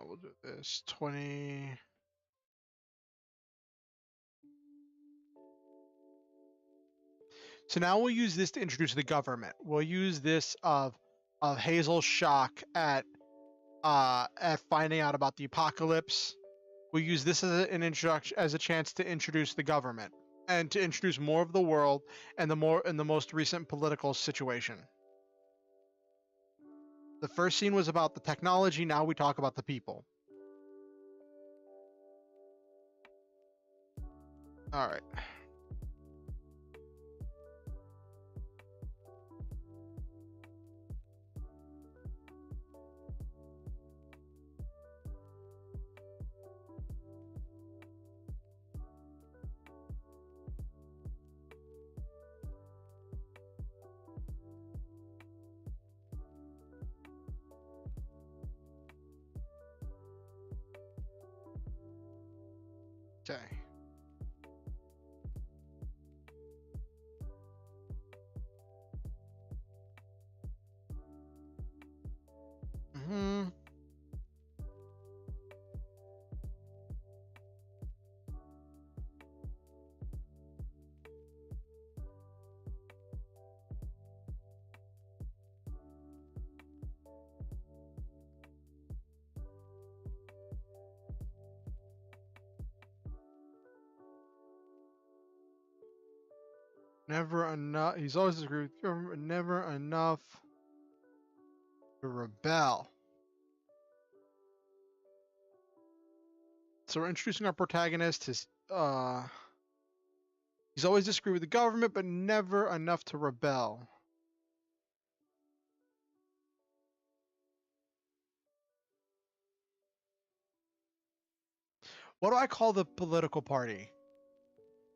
We'll do this 20. So now we'll use this to introduce the government. We'll use this of Hazel's shock at finding out about the apocalypse. We'll use this as an introduction, as a chance to introduce the government and to introduce more of the world and the most recent political situation. The first scene was about the technology. Now we talk about the people. All right. Okay. Mm-hmm. Never enough. He's always agreed with government. Never enough to rebel. So we're introducing our protagonist. He's always disagreed with the government, but never enough to rebel. What do I call the political party?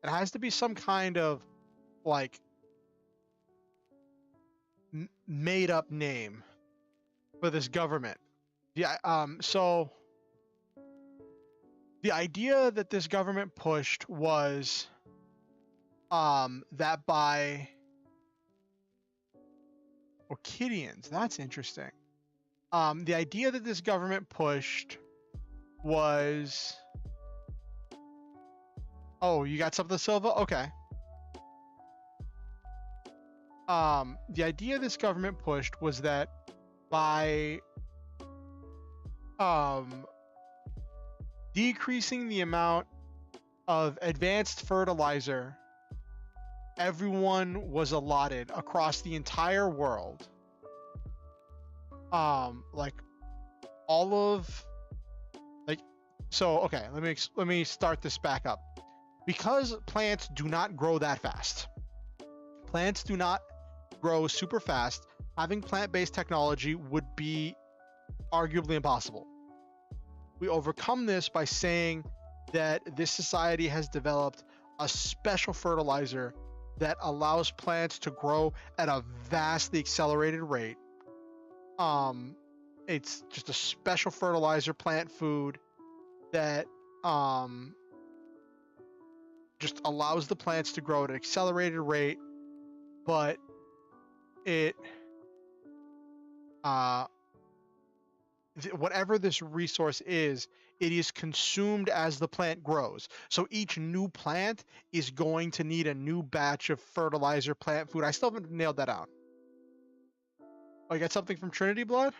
It has to be some kind of like made up name for this government. Yeah. So the idea that this government pushed was that by Orchidians. That's interesting. The idea that this government pushed was. Oh, you got something, Silva? Okay. The idea this government pushed was that by decreasing the amount of advanced fertilizer everyone was allotted across the entire world, like all of like so okay, let me start this back up. Because plants do not grow that fast. Plants do not grow super fast. Having plant-based technology would be arguably impossible. We overcome this by saying that this society has developed a special fertilizer that allows plants to grow at a vastly accelerated rate. It's just a special fertilizer, plant food that just allows the plants to grow at an accelerated rate, but it whatever this resource is it is consumed as the plant grows. So each new plant is going to need a new batch of fertilizer, plant food. I still haven't nailed that out. Oh, you got something from Trinity Blood?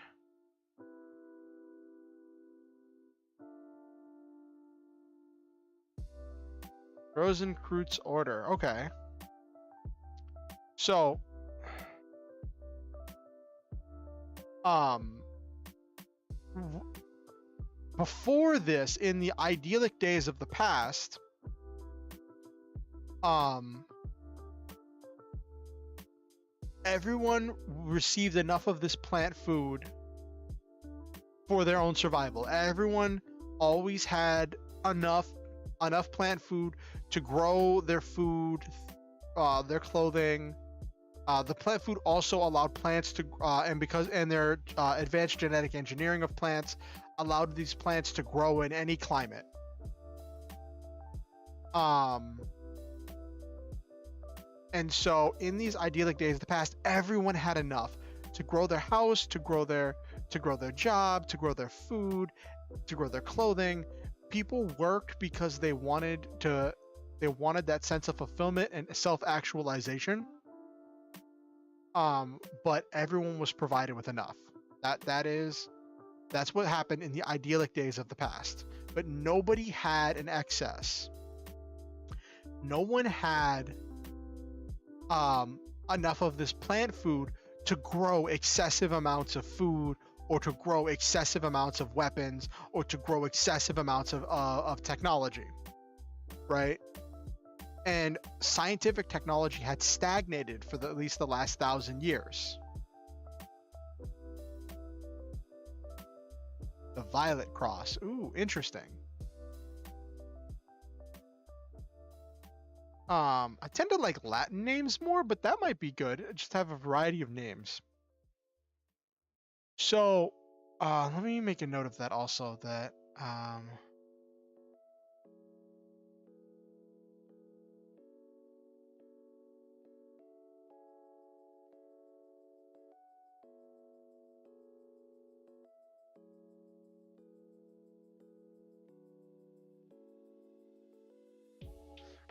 Rosenkreutz order. Okay. So, before this, in the idyllic days of the past, everyone received enough of this plant food for their own survival. Everyone always had enough plant food to grow their food, their clothing. The plant food also allowed plants to, and their advanced genetic engineering of plants allowed these plants to grow in any climate. And so in these idyllic days of the past, everyone had enough to grow their house, to grow their job, to grow their food, to grow their clothing. People worked because they wanted that sense of fulfillment and self-actualization. But everyone was provided with enough. That's what happened in the idyllic days of the past. But nobody had an excess. No one had enough of this plant food to grow excessive amounts of food, or to grow excessive amounts of weapons, or to grow excessive amounts of technology, right? And scientific technology had stagnated for at least the last 1,000 years. The Violet Cross. Ooh, interesting. I tend to like Latin names more, but that might be good. Just have a variety of names. So, let me make a note of that also, that,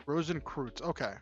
Rosenkreutz. Okay.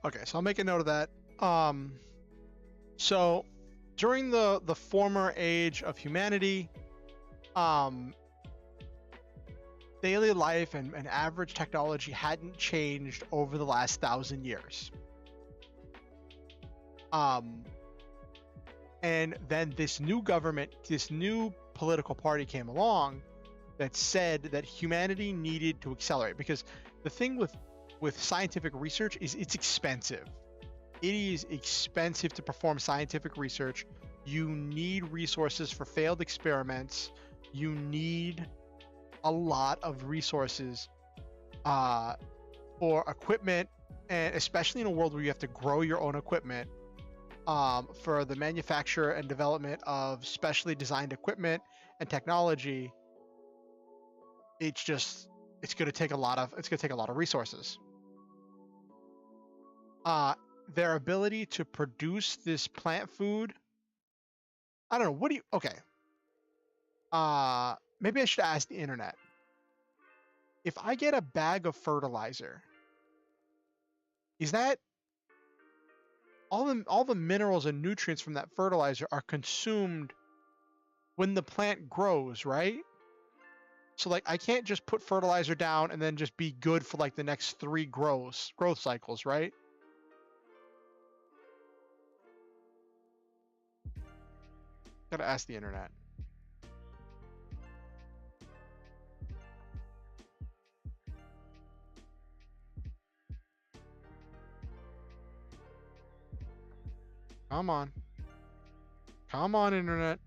Okay, so I'll make a note of that. So during the former age of humanity, daily life and average technology hadn't changed over the last 1,000 years. And then this new government, this new political party came along that said that humanity needed to accelerate, because the thing with scientific research is it's expensive. It is expensive to perform scientific research. You need resources for failed experiments. You need a lot of resources for equipment, and especially in a world where you have to grow your own equipment, for the manufacture and development of specially designed equipment and technology. It's going to take a lot of resources. Their ability to produce this plant food, I don't know. Okay. Maybe I should ask the internet. If I get a bag of fertilizer, is that all the minerals and nutrients from that fertilizer are consumed when the plant grows, right? So like I can't just put fertilizer down and then just be good for like the next 3 growth cycles, right? Gotta ask the internet. Come on. Come on, internet.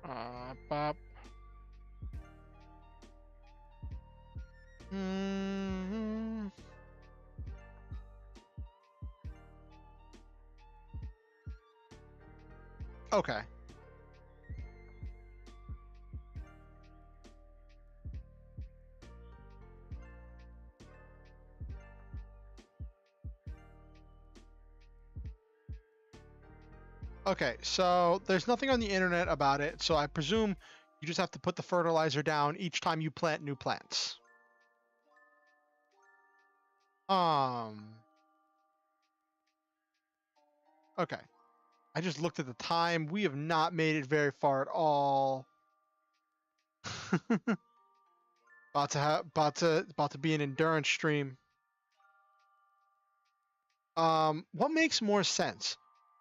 Uh, Bop. Mm-hmm. Okay. Okay, so there's nothing on the internet about it, so I presume you just have to put the fertilizer down each time you plant new plants. Um, okay. I just looked at the time. We have not made it very far at all. About to be an endurance stream. What makes more sense?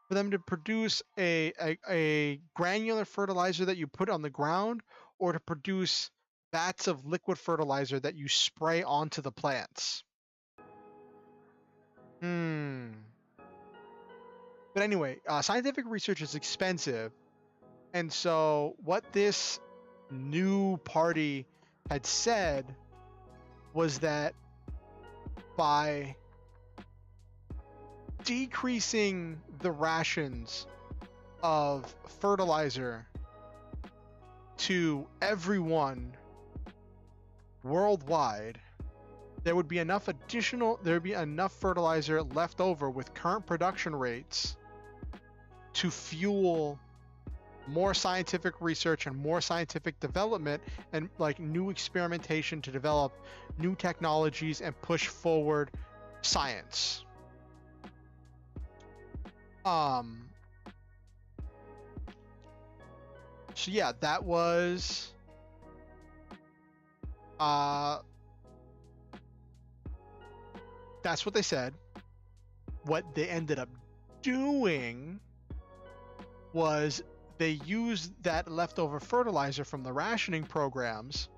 For them to produce a granular fertilizer that you put on the ground, or to produce vats of liquid fertilizer that you spray onto the plants? Hmm. But anyway, scientific research is expensive, and so what this new party had said was that by decreasing the rations of fertilizer to everyone worldwide, there would be enough fertilizer left over with current production rates to fuel more scientific research and more scientific development and like new experimentation to develop new technologies and push forward science. So yeah, that was that's what they said. What they ended up doing was they used that leftover fertilizer from the rationing programs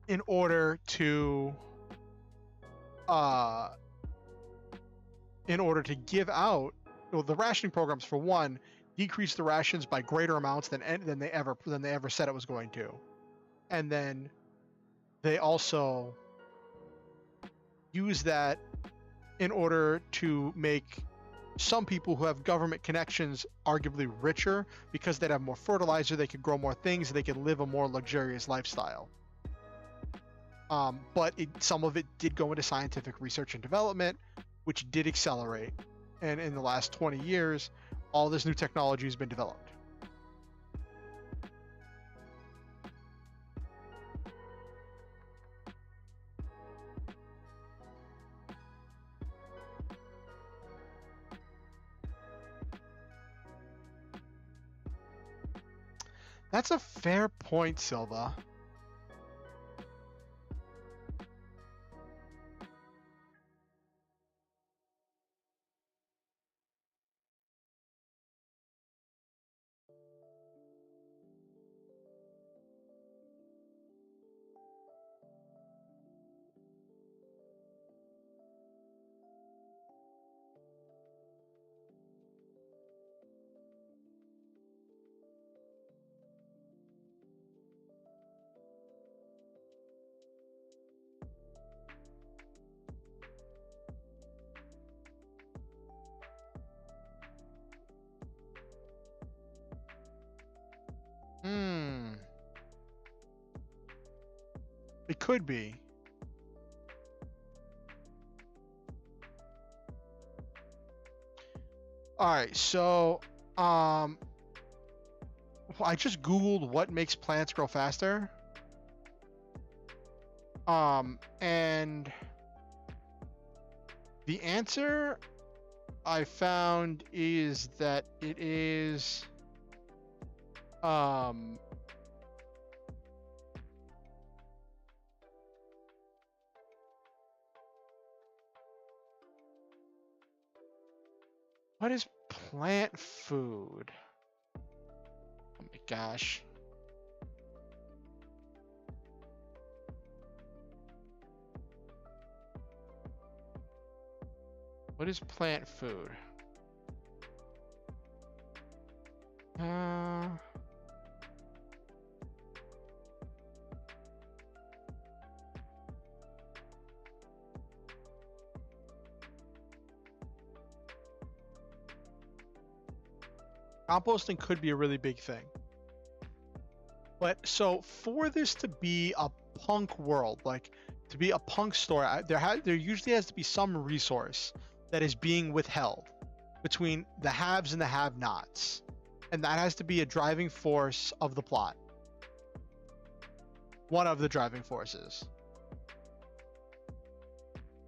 in order to give out, well, the rationing programs for one decrease the rations by greater amounts than they ever said it was going to, and then they also use that in order to make some people who have government connections arguably richer because they'd have more fertilizer, they could grow more things, they could live a more luxurious lifestyle. But some of it did go into scientific research and development, which did accelerate. And in the last 20 years, all this new technology has been developed. That's a fair point, Silva. could be. All right, so well, I just Googled what makes plants grow faster. And the answer I found is that it is what is plant food? Oh my gosh. What is plant food? Composting could be a really big thing. But so for this to be a punk world, like to be a punk story, there usually has to be some resource that is being withheld between the haves and the have-nots, and that has to be a driving force of the plot. One of the driving forces.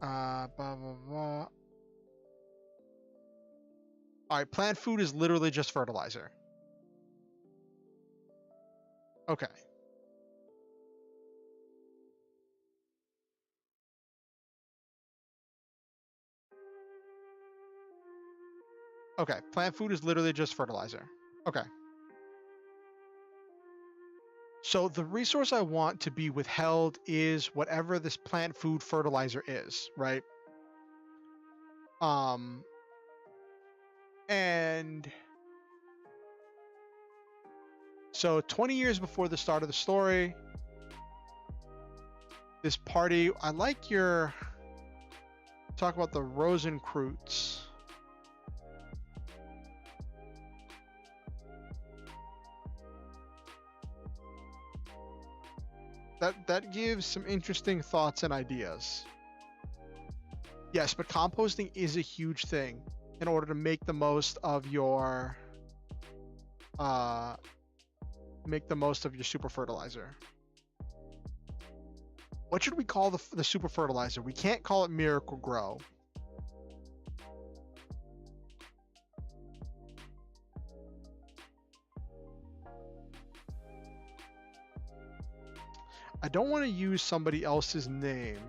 Blah, blah, blah. All right, plant food is literally just fertilizer. Okay. Okay, plant food is literally just fertilizer. Okay. So the resource I want to be withheld is whatever this plant food fertilizer is, right? And so 20 years before the start of the story, this party, I like your talk about the Rosencreuts. That gives some interesting thoughts and ideas. Yes, but composting is a huge thing in order to make the most of your super fertilizer. What should we call the super fertilizer? We can't call it Miracle Grow. I don't want to use somebody else's name,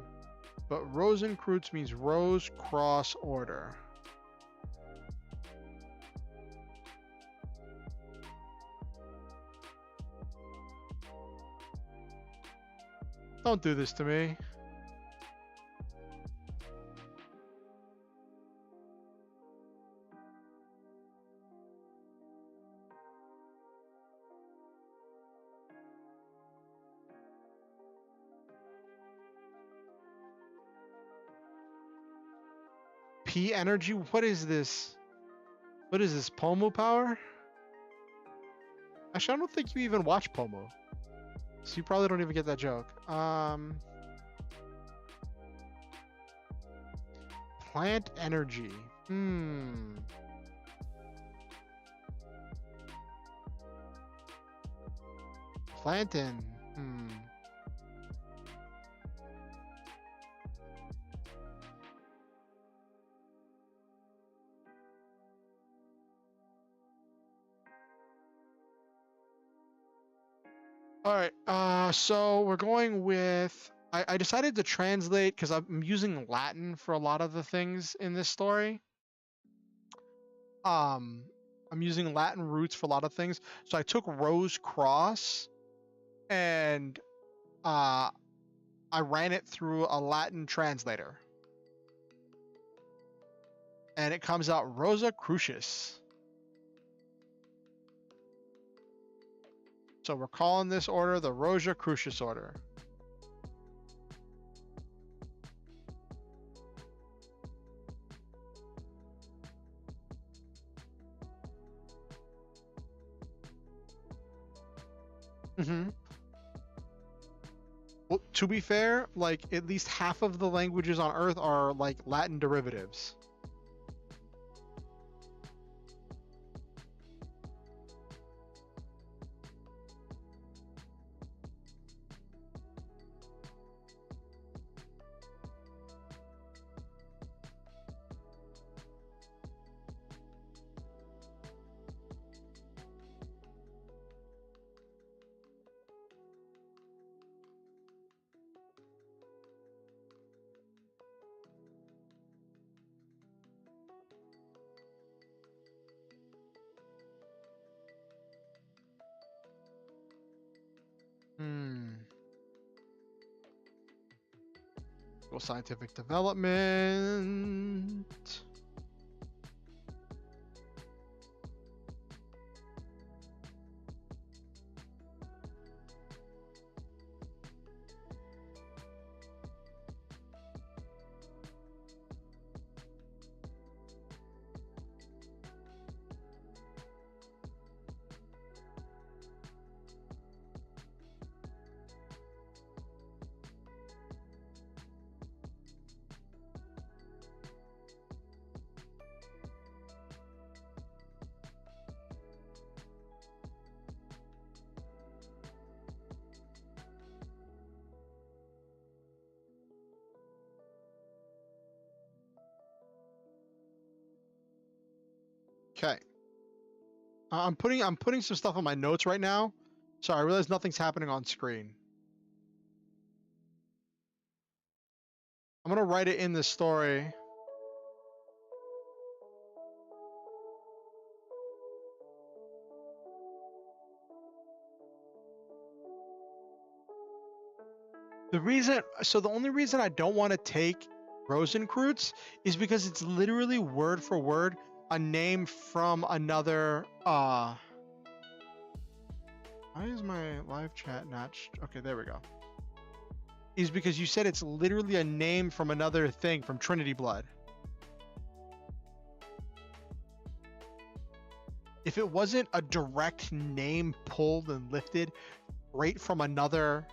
but Rosencreuts means Rose Cross Order. Don't do this to me. P energy? What is this? What is this? Pomu power? Actually, I don't think you even watch Pomu. So you probably don't even get that joke. Plant energy. Plantain. All right, so we're going with, I decided to translate because I'm using Latin for a lot of the things in this story. I'm using Latin roots for a lot of things. So I took Rose Cross and I ran it through a Latin translator. And it comes out Rosa Crucis. So we're calling this order the Rosa Crucis order. Well, To be fair, like at least half of the languages on Earth are like Latin derivatives. Hmm. Go scientific development. Okay. I'm putting some stuff on my notes right now. So I realize nothing's happening on screen. I'm gonna write it in the story. The only reason I don't want to take Rosenkreutz is because it's literally word for word a name from another. Why is my live chat not? Okay, there we go. Is because you said it's literally a name from another thing from Trinity Blood. If it wasn't a direct name pulled and lifted right from another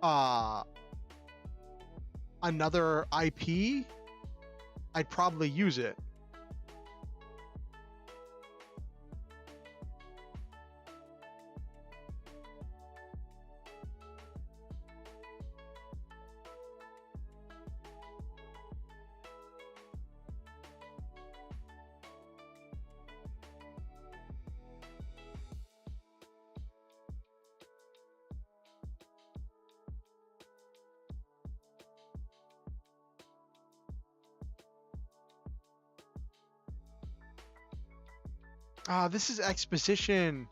IP, I'd probably use it. This is exposition.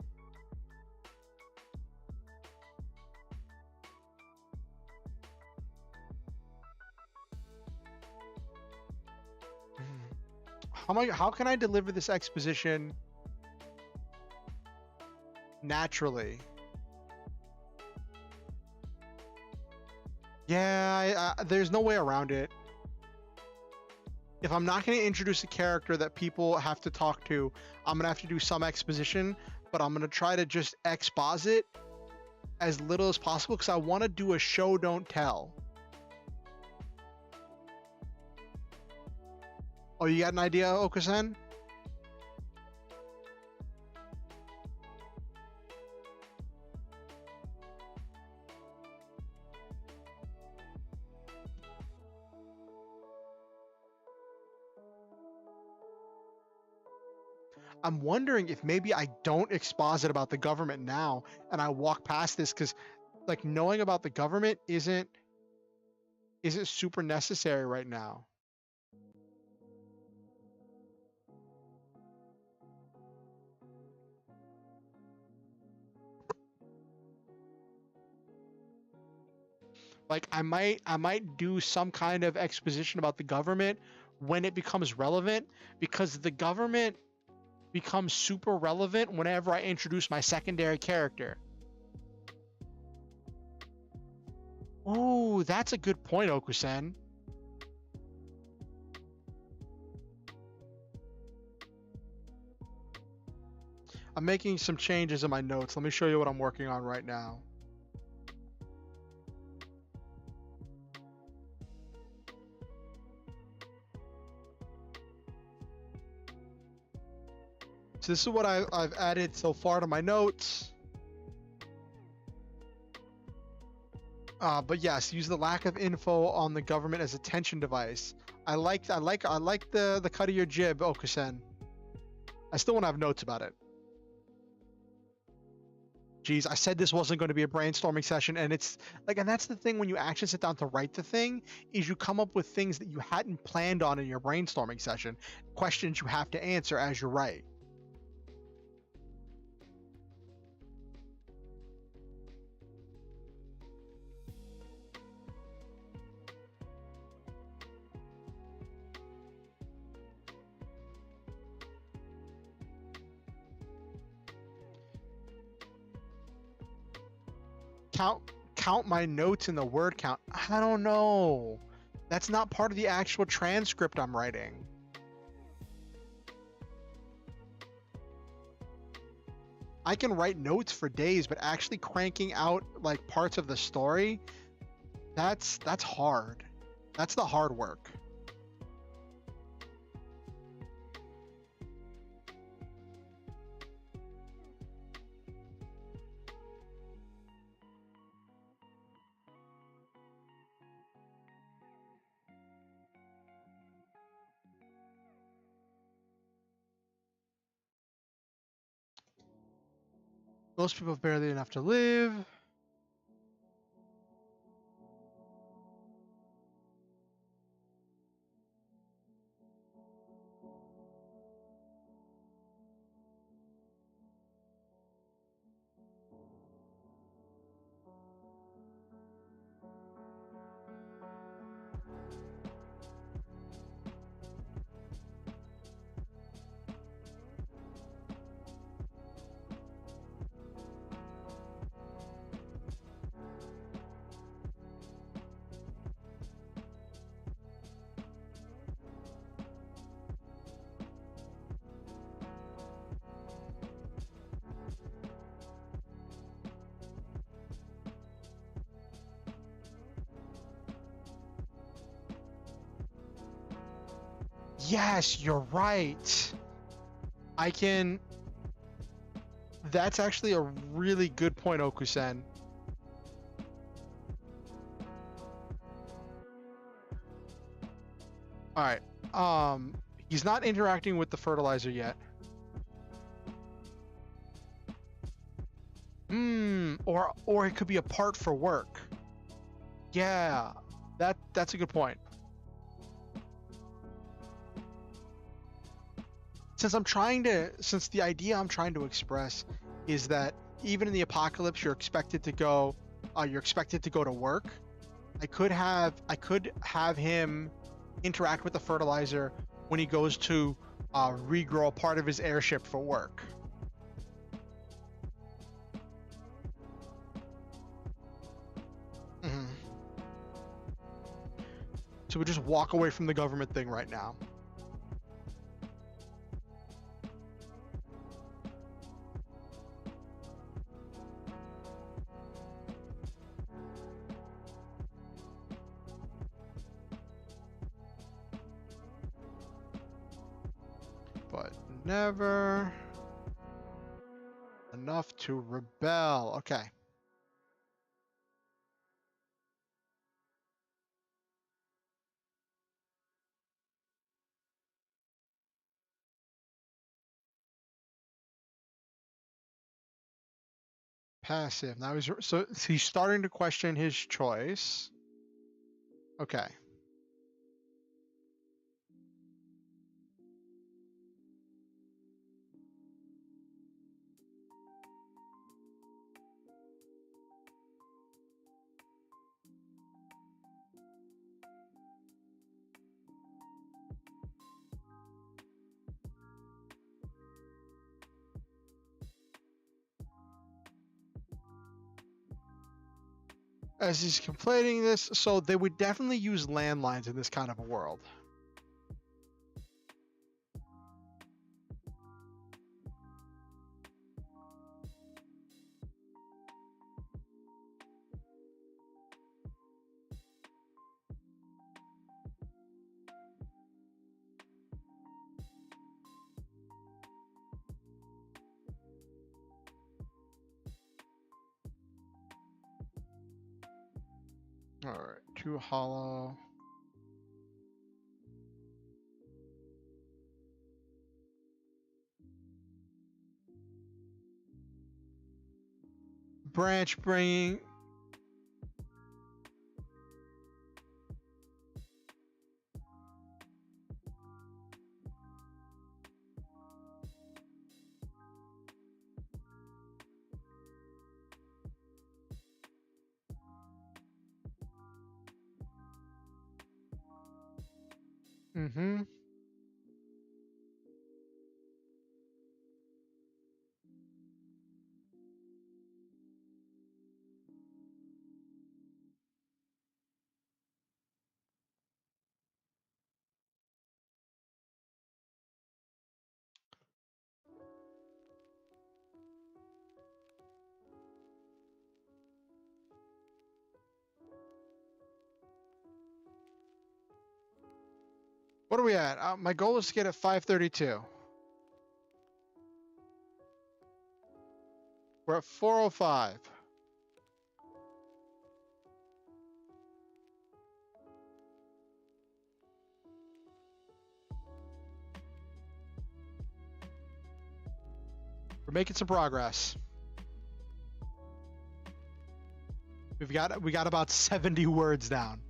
How can I deliver this exposition naturally? Yeah, there's no way around it. If I'm not going to introduce a character that people have to talk to, I'm going to have to do some exposition, but I'm going to try to just exposit as little as possible because I want to do a show don't tell. Oh, you got an idea, Okasen? I'm wondering if maybe I don't exposit about the government now and I walk past this because like knowing about the government isn't super necessary right now. Like I might do some kind of exposition about the government when it becomes relevant because the government becomes super relevant whenever I introduce my secondary character. Ooh, that's a good point, Okusen. I'm making some changes in my notes. Let me show you what I'm working on right now. So this is what I've added so far to my notes. But yes, use the lack of info on the government as a tension device. I like the cut of your jib, Okusen. I still want to have notes about it. Geez, I said this wasn't going to be a brainstorming session, and it's like, and that's the thing when you actually sit down to write the thing, is you come up with things that you hadn't planned on in your brainstorming session, questions you have to answer as you write. Count my notes in the word count. I don't know. That's not part of the actual transcript I'm writing. I can write notes for days, but actually cranking out like parts of the story, that's hard. That's the hard work. Most people have barely enough to live. Yes, you're right. I can. That's actually a really good point, Okusen. All right. He's not interacting with the fertilizer yet. Or it could be a part for work. Yeah, that's a good point. Since the idea I'm trying to express is that even in the apocalypse you're expected to go to work. I could have him interact with the fertilizer when he goes to regrow a part of his airship for work. hmm So we just walk away from the government thing right now. But never enough to rebel. Okay. Passive. Now he's starting to question his choice. Okay. As he's completing this, so they would definitely use landlines in this kind of a world. All right, 2 hollow. Branch bringing. Mm-hmm. What are we at? My goal is to get at 532. We're at 405. We're making some progress. We got about 70 words down.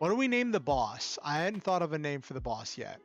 What do we name the boss? I hadn't thought of a name for the boss yet.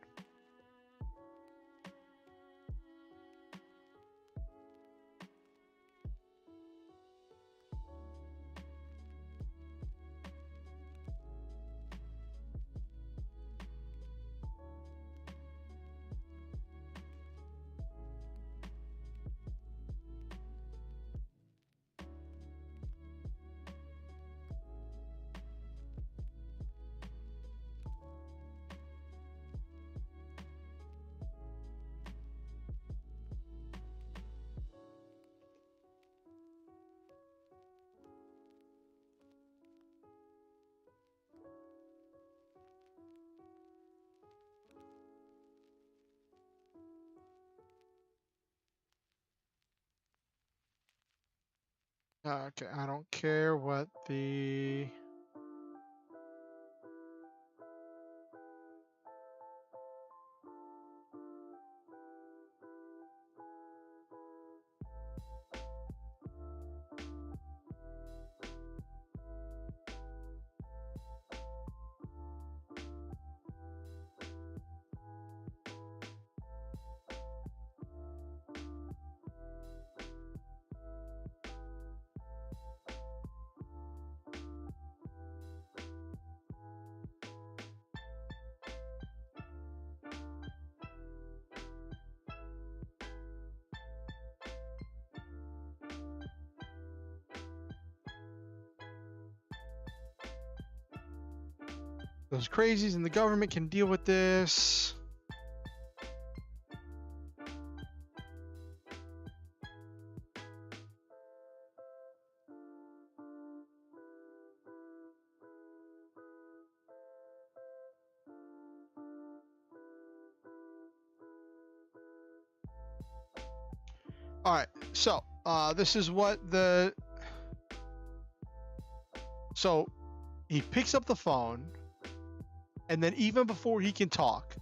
Okay, I don't care what the... Those crazies in the government can deal with this. All right, so this is what the... So he picks up the phone, and then even before he can talk,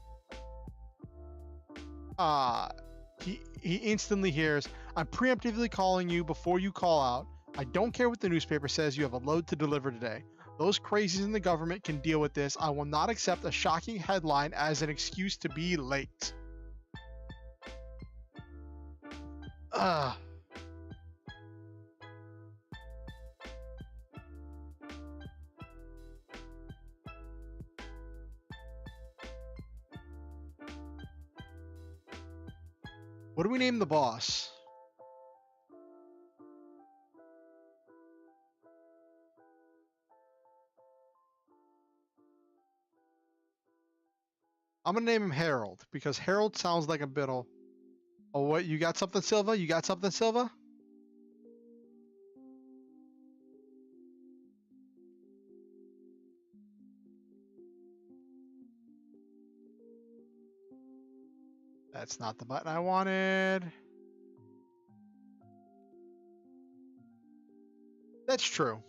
he instantly hears, "I'm preemptively calling you before you call out. I don't care what the newspaper says. You have a load to deliver today. Those crazies in the government can deal with this. I will not accept a shocking headline as an excuse to be late." Ugh. What do we name the boss? I'm gonna name him Harold because Harold sounds like a biddle. Oh, what? You got something, Silva? You got something, Silva? That's not the button I wanted. That's true.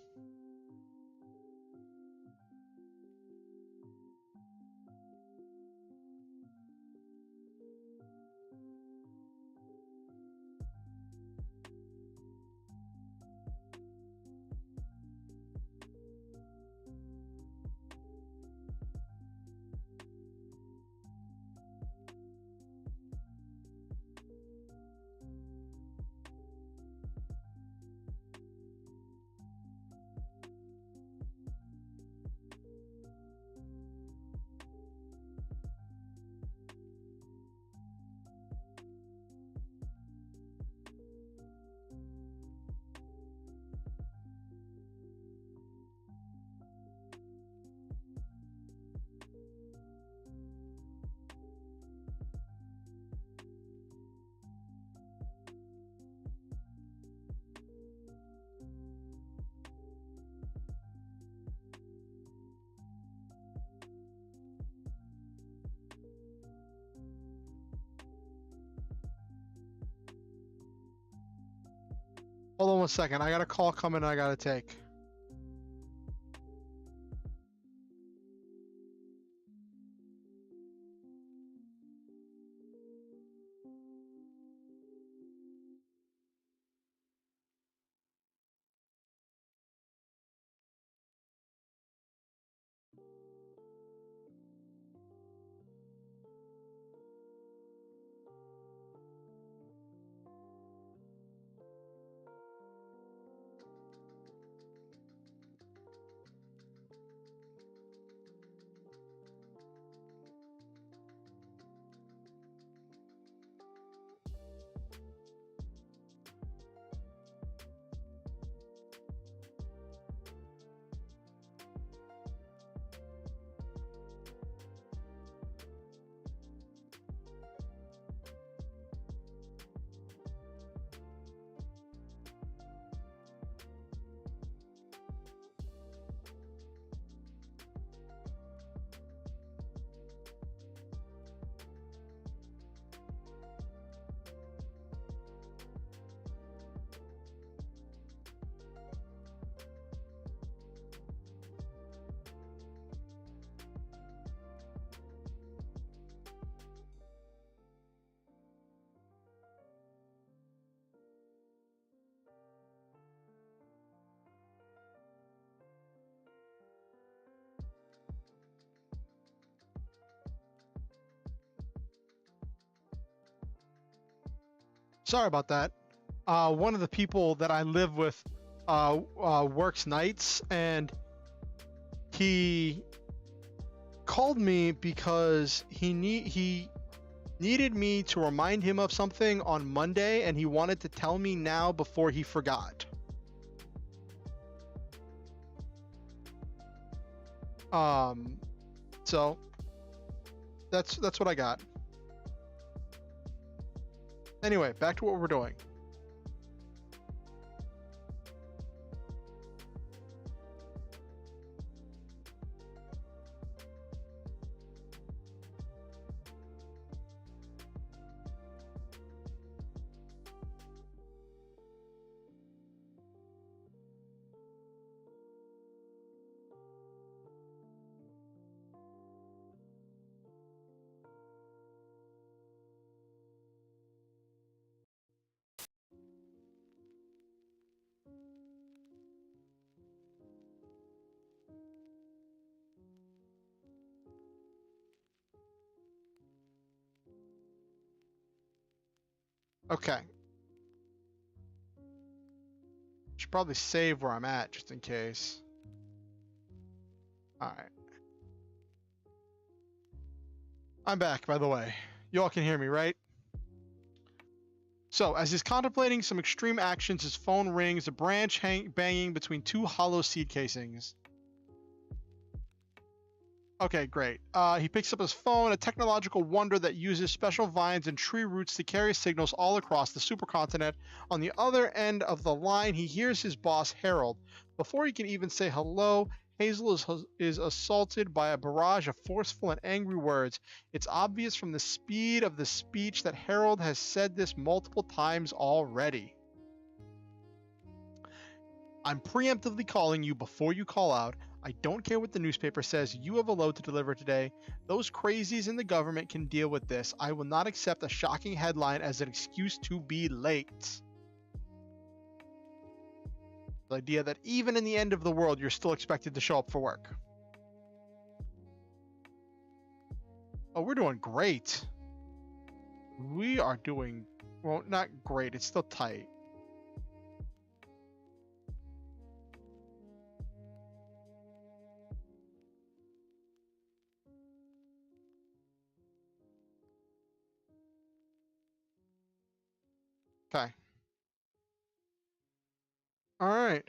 Hold on 1 second. I got a call coming I gotta take. Sorry about that. One of the people that I live with works nights, and he called me because he needed me to remind him of something on Monday, and he wanted to tell me now before he forgot. So that's what I got. Anyway, back to what we're doing. Okay. Should probably save where I'm at just in case. Alright. I'm back, by the way. You all can hear me, right? So, as he's contemplating some extreme actions, his phone rings, a branch banging between two hollow seed casings. Okay, great. He picks up his phone, a technological wonder that uses special vines and tree roots to carry signals all across the supercontinent. On the other end of the line, he hears his boss, Harold. Before he can even say hello, Hazel is assaulted by a barrage of forceful and angry words. It's obvious from the speed of the speech that Harold has said this multiple times already. I'm preemptively calling you before you call out. I don't care what the newspaper says. You have a load to deliver today. Those crazies in the government can deal with this. I will not accept a shocking headline as an excuse to be late. The idea that even in the end of the world, you're still expected to show up for work. Oh, we're doing great. We are doing, well, not great. It's still tight. Okay. All right.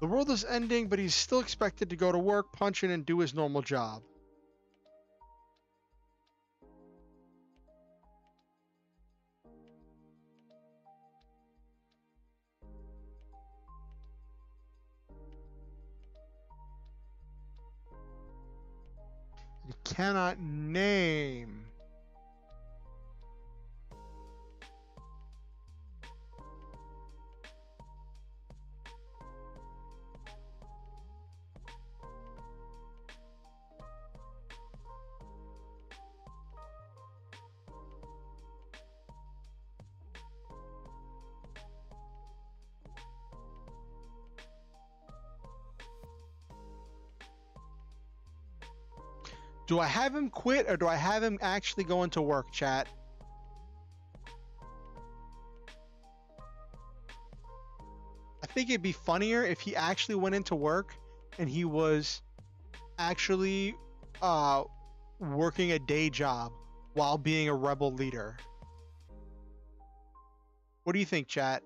The world is ending, but he's still expected to go to work, punch in, and do his normal job. You cannot name. Do I have him quit or do I have him actually go into work, chat? I think it'd be funnier if he actually went into work and he was actually working a day job while being a rebel leader. What do you think, chat?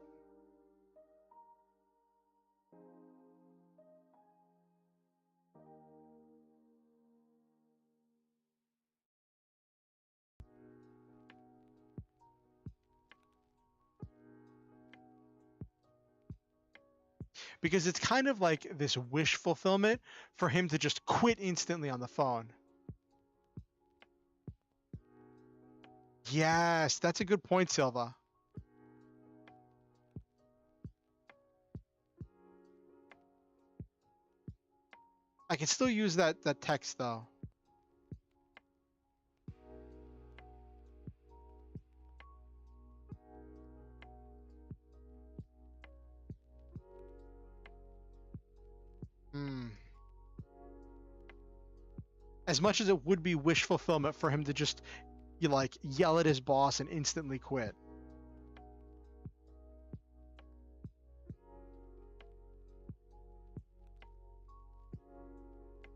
Because it's kind of like this wish fulfillment for him to just quit instantly on the phone. Yes, that's a good point, Silva. I can still use that text though. Hmm. As much as it would be wish fulfillment for him to just yell at his boss and instantly quit.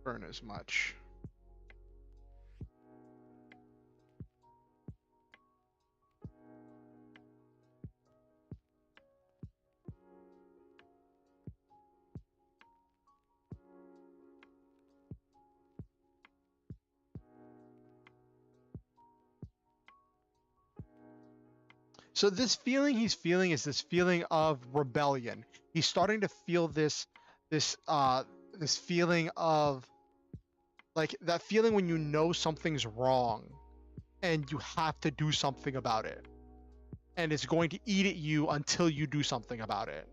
Burn as much. So this feeling he's feeling is this feeling of rebellion. He's starting to feel this this feeling of like that feeling when you know something's wrong and you have to do something about it. And it's going to eat at you until you do something about it.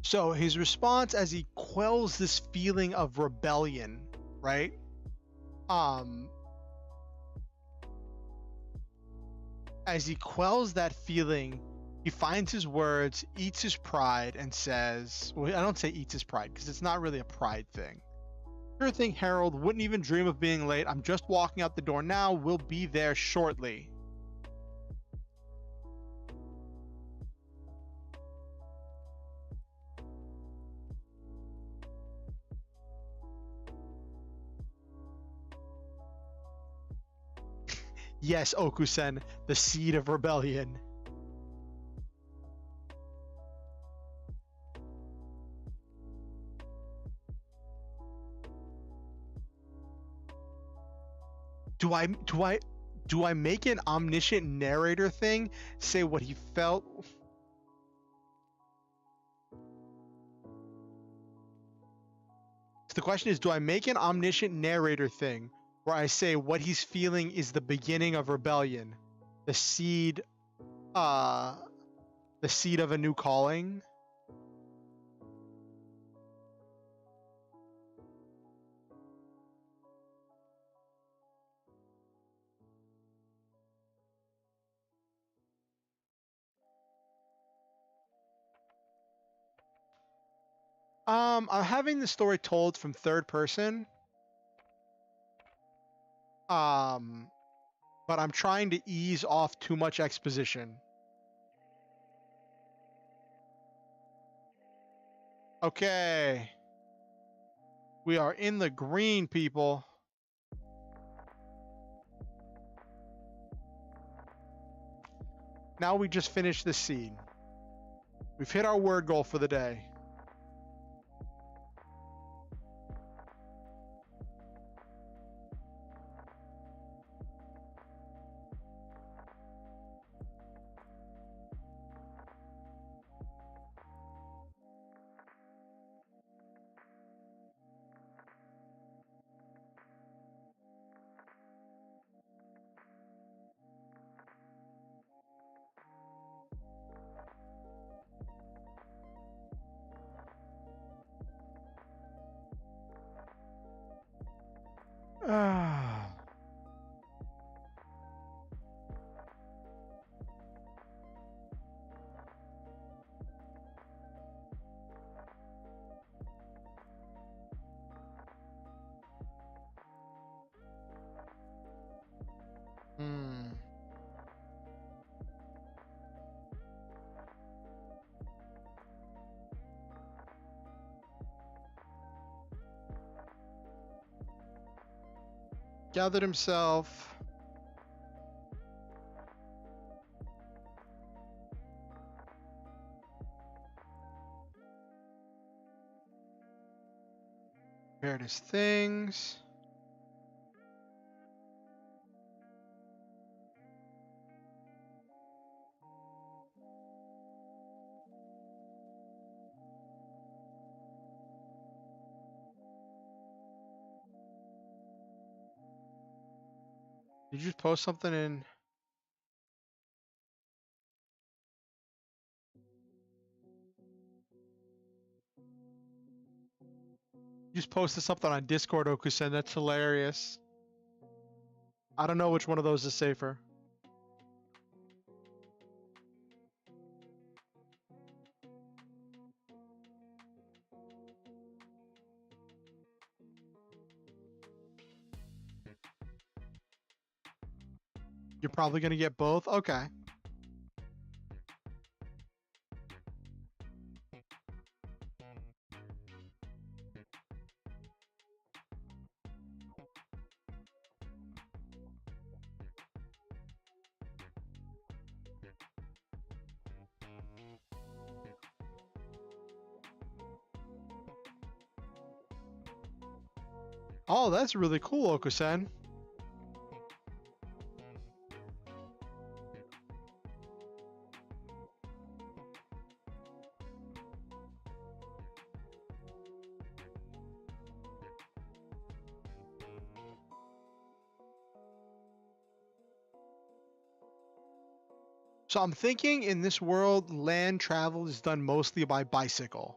So his response as he quells this feeling of rebellion, right? Um, as he quells that feeling, he finds his words, eats his pride, and says, well, I don't say eats his pride because it's not really a pride thing. Sure thing, Harold. Wouldn't even dream of being late. I'm just walking out the door now. We'll be there shortly. Yes, Okusen, the seed of rebellion. Do I make an omniscient narrator thing say what he felt? So the question is, do I make an omniscient narrator thing where I say what he's feeling is the beginning of rebellion, the seed, uh, the seed of a new calling? I'm having the story told from third person. Um, but I'm trying to ease off too much exposition. Okay. We are in the green, people. Now we just finished this scene. We've hit our word goal for the day. Ah. Hmm. Gathered himself. Prepared his things. Did you just post something in? You just posted something on Discord, Okusen. That's hilarious. I don't know which one of those is safer. You're probably gonna get both? Okay. Oh, that's really cool, Okusen. So I'm thinking in this world, land travel is done mostly by bicycle.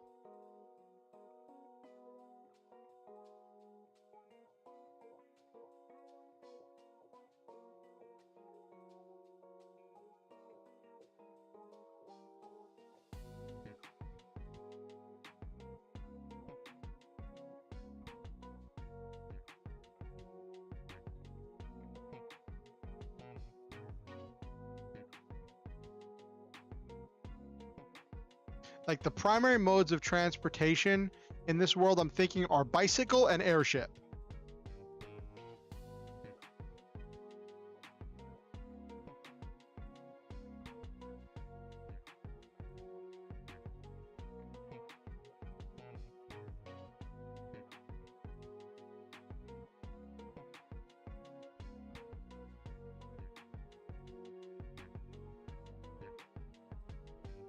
Like the primary modes of transportation in this world, I'm thinking are bicycle and airship.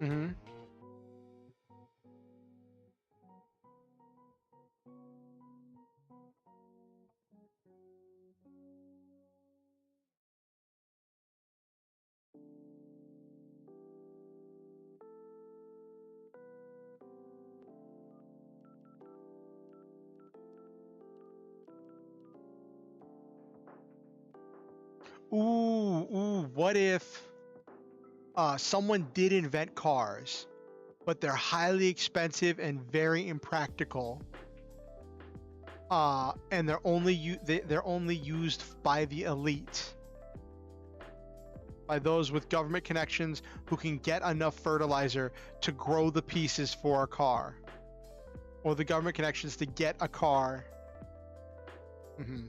Mm-hmm. Ooh, what if someone did invent cars, but they're highly expensive and very impractical, and they're only used by the elite, by those with government connections who can get enough fertilizer to grow the pieces for a car, or the government connections to get a car. Mm-hmm.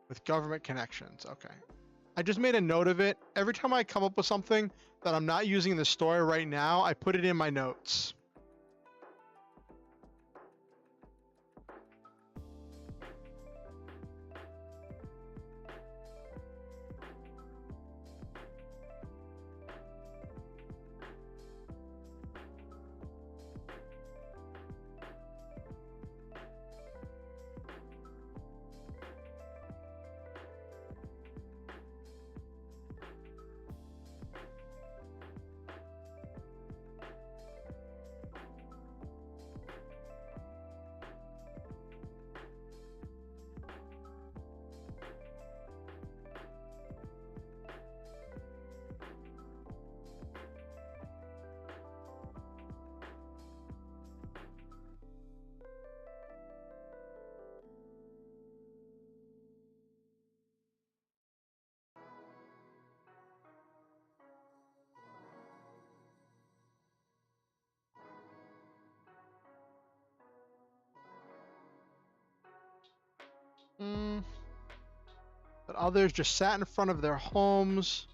With government connections. Okay. I just made a note of it. Every time I come up with something that I'm not using in the story right now, I put it in my notes. Mm, but others just sat in front of their homes.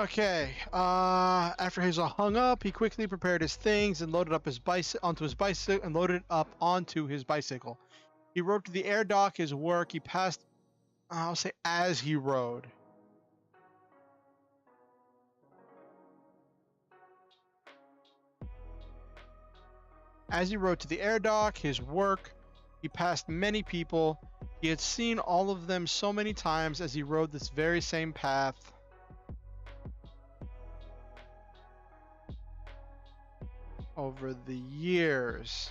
Okay. After Hazel hung up, he quickly prepared his things and loaded up his onto his bicycle. He rode to the air dock. His work. He passed. I'll say as he rode. As he rode to the air dock, his work. He passed many people. He had seen all of them so many times as he rode this very same path. Over the years.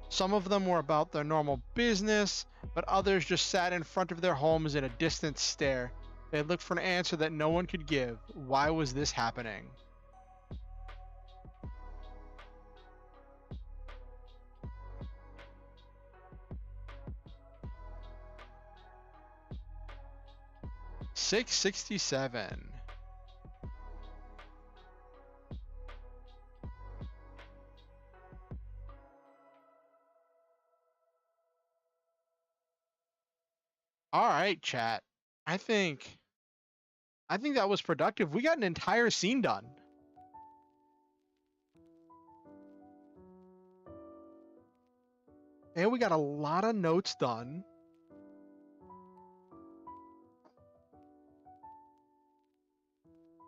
Some of them were about their normal business, but others just sat in front of their homes in a distant stare. They looked for an answer that no one could give. Why was this happening? $667. All right, chat. I think that was productive. We got an entire scene done. And we got a lot of notes done.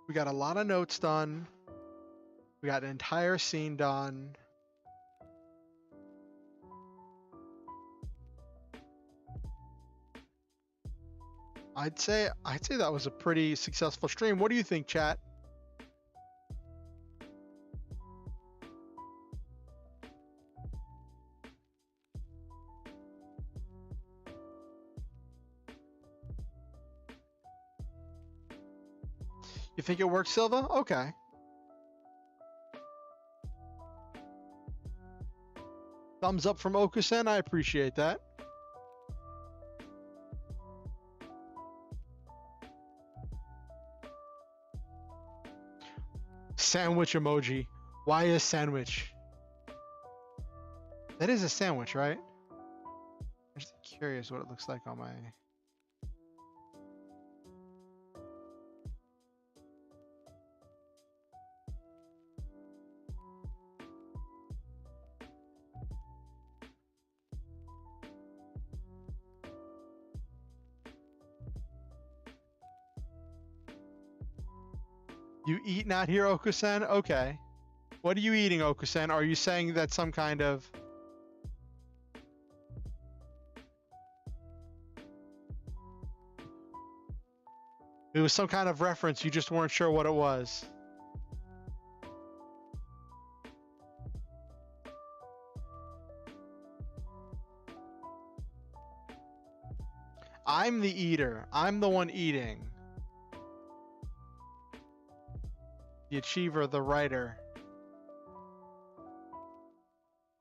We got a lot of notes done. We got an entire scene done. I'd say that was a pretty successful stream. What do you think, chat? You think it worked, Silva? Okay. Thumbs up from Okusen. I appreciate that. Sandwich emoji. Why is sandwich? That is a sandwich, right? I'm just curious what it looks like on my... You eat not here, Okusen? Okay. What are you eating, Okusen? Are you saying that some kind of... It was some kind of reference, you just weren't sure what it was. I'm the eater. I'm the one eating. The achiever, the writer.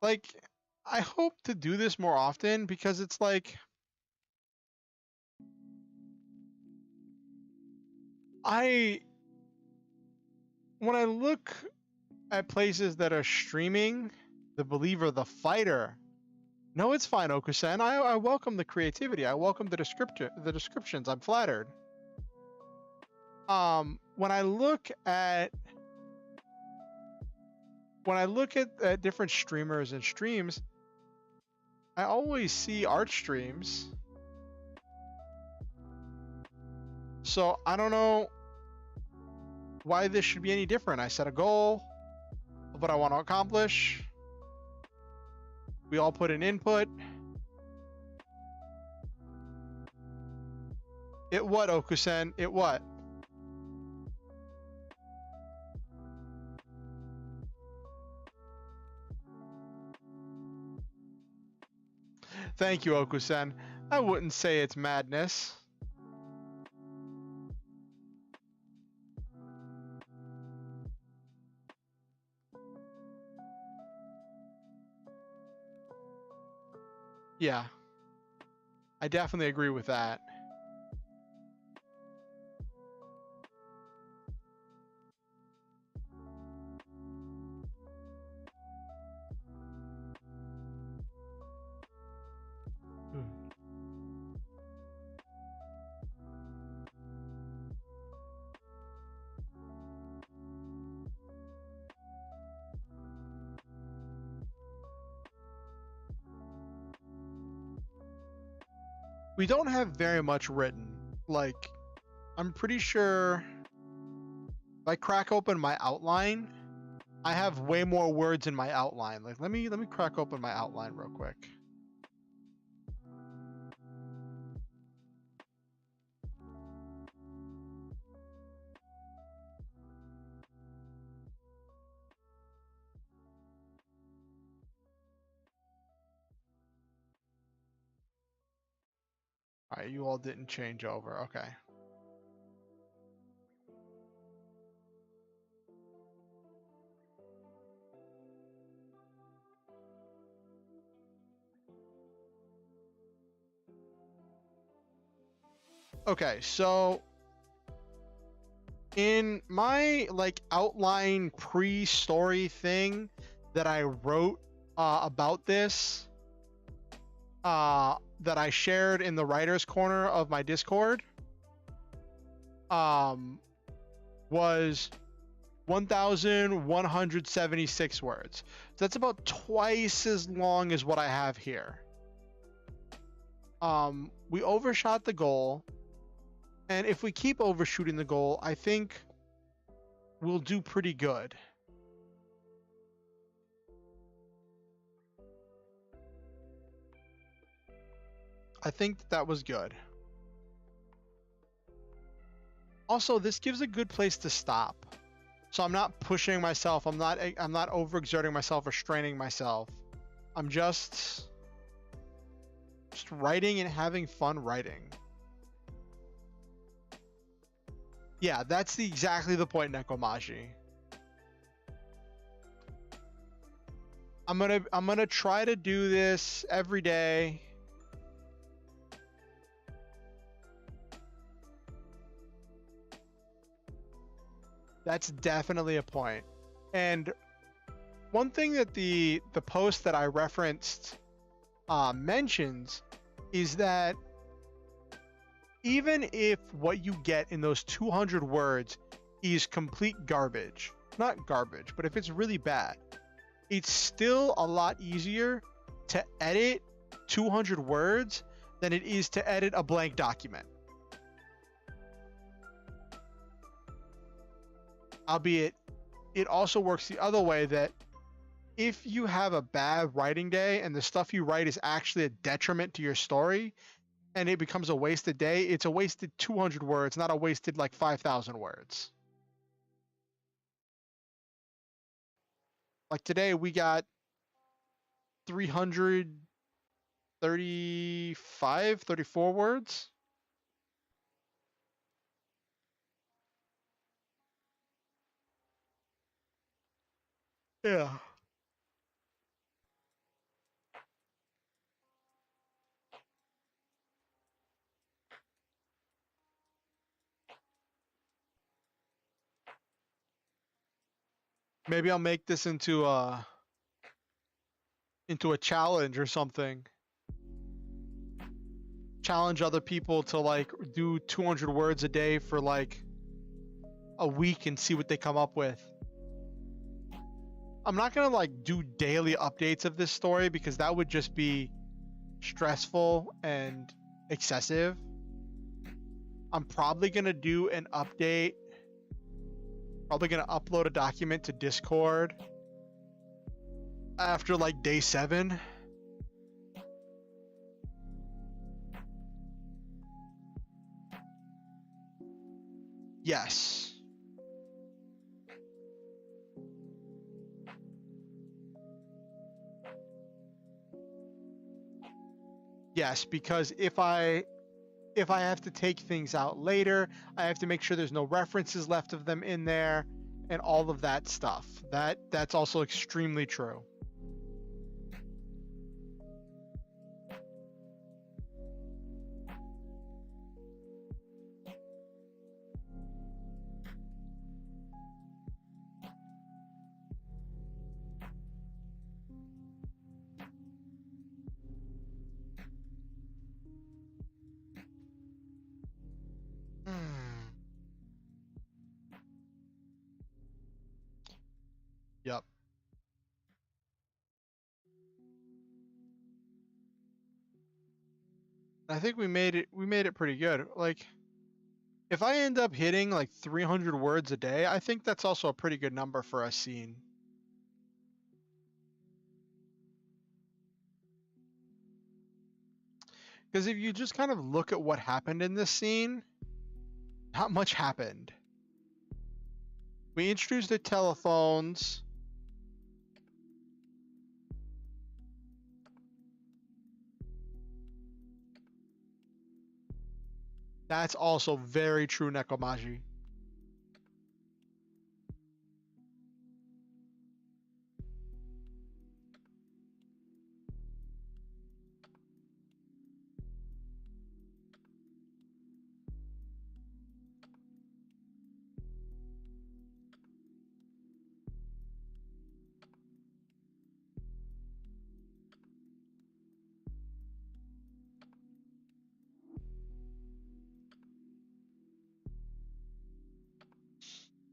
Like, I hope to do this more often because it's like... When I look at places that are streaming, the believer, the fighter... No, it's fine, Okusen. I welcome the creativity. I welcome the descriptions. I'm flattered. When I look at different streamers and streams, I always see art streams. So I don't know why this should be any different. I set a goal of what I want to accomplish. We all put in input. It what, Okusen? It what? Thank you, Okusen. I wouldn't say it's madness. Yeah. I definitely agree with that. We don't have very much written. Like, I'm pretty sure if I crack open my outline, I have way more words in my outline. Like, let me crack open my outline real quick. All right, you all didn't change over. Okay. Okay, so in my like outline pre-story thing that I wrote about this, that I shared in the writer's corner of my Discord, was 1,176 words. So that's about twice as long as what I have here. We overshot the goal, and if we keep overshooting the goal, I think we'll do pretty good. I think that was good. Also, this gives a good place to stop. So I'm not pushing myself. I'm not overexerting myself or straining myself. I'm just writing and having fun writing. Yeah, that's exactly the point, Nekomaji. I'm gonna try to do this every day. That's definitely a point. And one thing that the post that I referenced mentions is that even if what you get in those 200 words is complete garbage, not garbage, but if it's really bad, it's still a lot easier to edit 200 words than it is to edit a blank document. Albeit, it also works the other way, that if you have a bad writing day and the stuff you write is actually a detriment to your story and it becomes a wasted day, it's a wasted 200 words, not a wasted like 5,000 words. Like today we got 335, 34 words. Yeah. Maybe I'll make this into a challenge or something. Challenge other people to like do 200 words a day for like a week and see what they come up with. I'm not gonna like do daily updates of this story because that would just be stressful and excessive. I'm probably gonna do an update, probably gonna upload a document to Discord after like day 7. Yes. Yes, because if I have to take things out later, I have to make sure there's no references left of them in there and all of that stuff. That's also extremely true. Hmm. Yep. I think we made it pretty good. Like, if I end up hitting like 300 words a day, I think that's also a pretty good number for a scene. Because if you just kind of look at what happened in this scene, not much happened. We introduced the telephones. That's also very true, Nekomaji.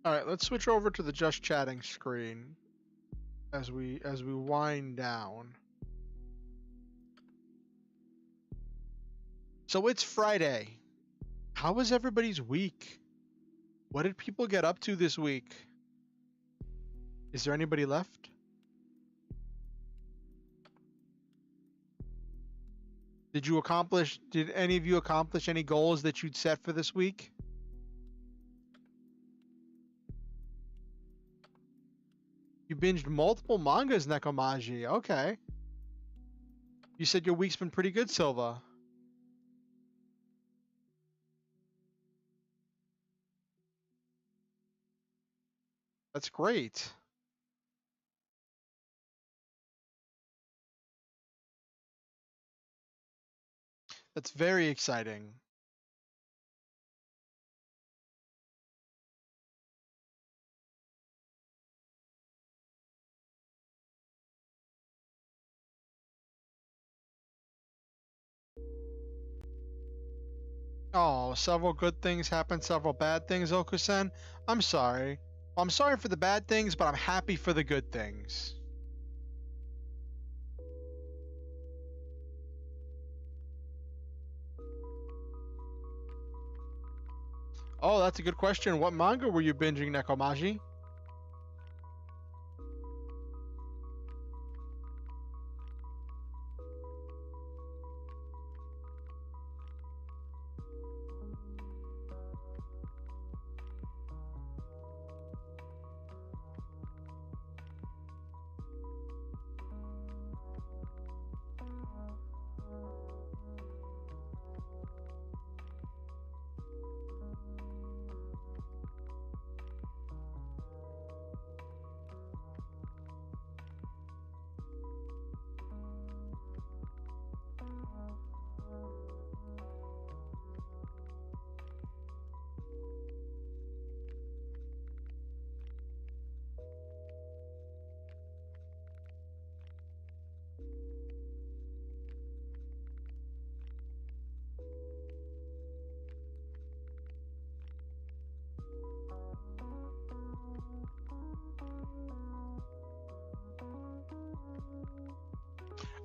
All right, let's switch over to the just chatting screen as we wind down. So it's Friday. How was everybody's week? What did people get up to this week? Is there anybody left? Did any of you accomplish any goals that you'd set for this week? You binged multiple mangas, Nekomaji. Okay. You said your week's been pretty good, Silva. That's great. That's very exciting. Oh, several good things happened, several bad things, Okusen. I'm sorry. I'm sorry for the bad things, but I'm happy for the good things. Oh, that's a good question. What manga were you binging, Nekomaji?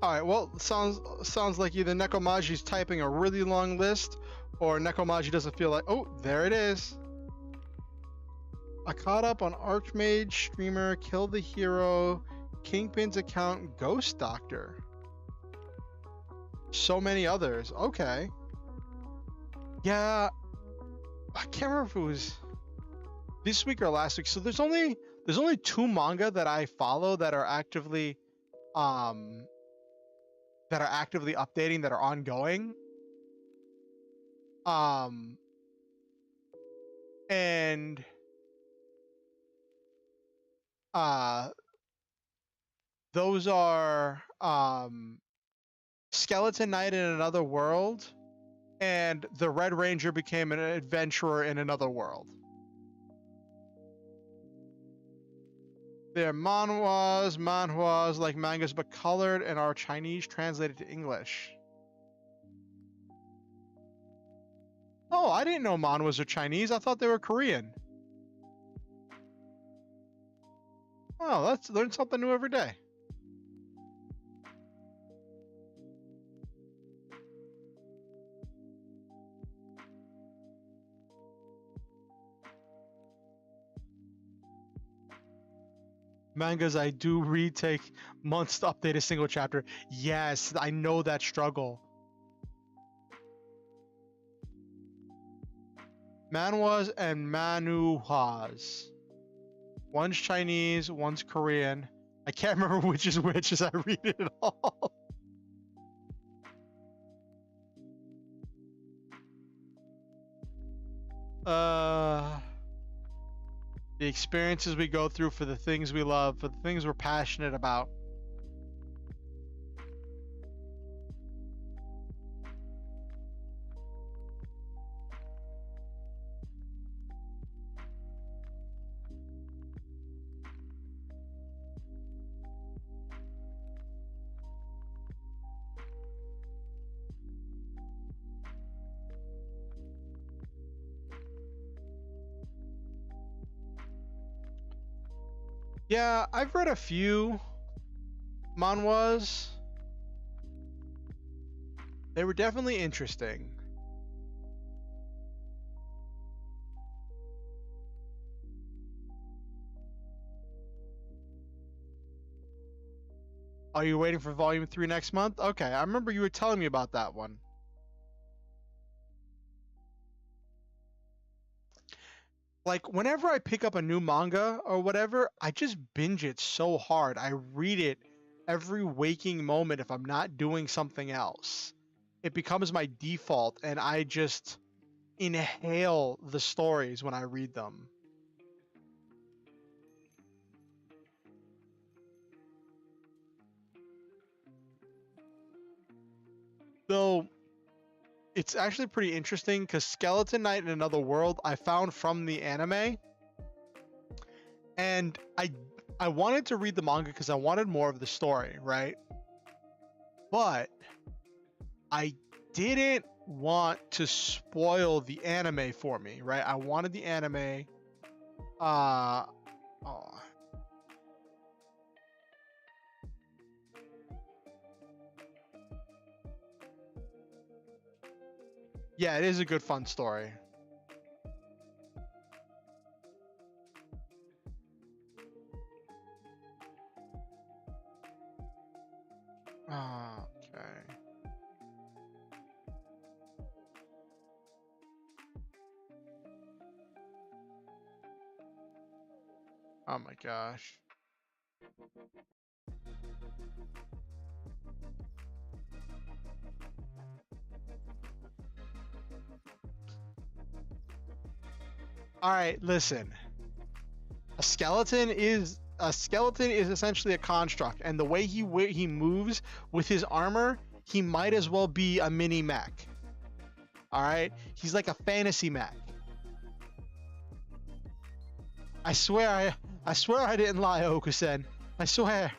All right. Well, sounds like either Nekomaji's typing a really long list, or Nekomaji doesn't feel like. Oh, there it is. I caught up on Archmage, Streamer, Kill the Hero, Kingpin's account, Ghost Doctor. So many others. Okay. Yeah, I can't remember if it was this week or last week. So there's only 2 manga that I follow that are actively updating, that are ongoing. And those are Skeleton Knight in Another World and The Red Ranger Became an Adventurer in Another World. They're manhwas like mangas, but colored and are Chinese translated to English. Oh, I didn't know manhwas are Chinese. I thought they were Korean. Oh, let's learn something new every day. Mangas I do read take months to update a single chapter. Yes, I know that struggle. Manhwas and manhwas. One's Chinese, one's Korean. I can't remember which is which as I read it all. The experiences we go through for the things we love, for the things we're passionate about. Yeah, I've read a few manhwas. They were definitely interesting. Are you waiting for volume 3 next month? Okay, I remember you were telling me about that one. Like, whenever I pick up a new manga or whatever, I just binge it so hard. I read it every waking moment if I'm not doing something else. It becomes my default, and I just inhale the stories when I read them. Though, it's actually pretty interesting because Skeleton Knight in Another World I found from the anime, and I wanted to read the manga because I wanted more of the story, right? But I didn't want to spoil the anime for me, right? I wanted the anime. Oh. Yeah, it is a good fun story. Okay. Oh my gosh. All right, listen. A skeleton is essentially a construct, and the way he moves with his armor, he might as well be a mini mech. All right, he's like a fantasy mech. I swear I didn't lie, Okusen. I swear.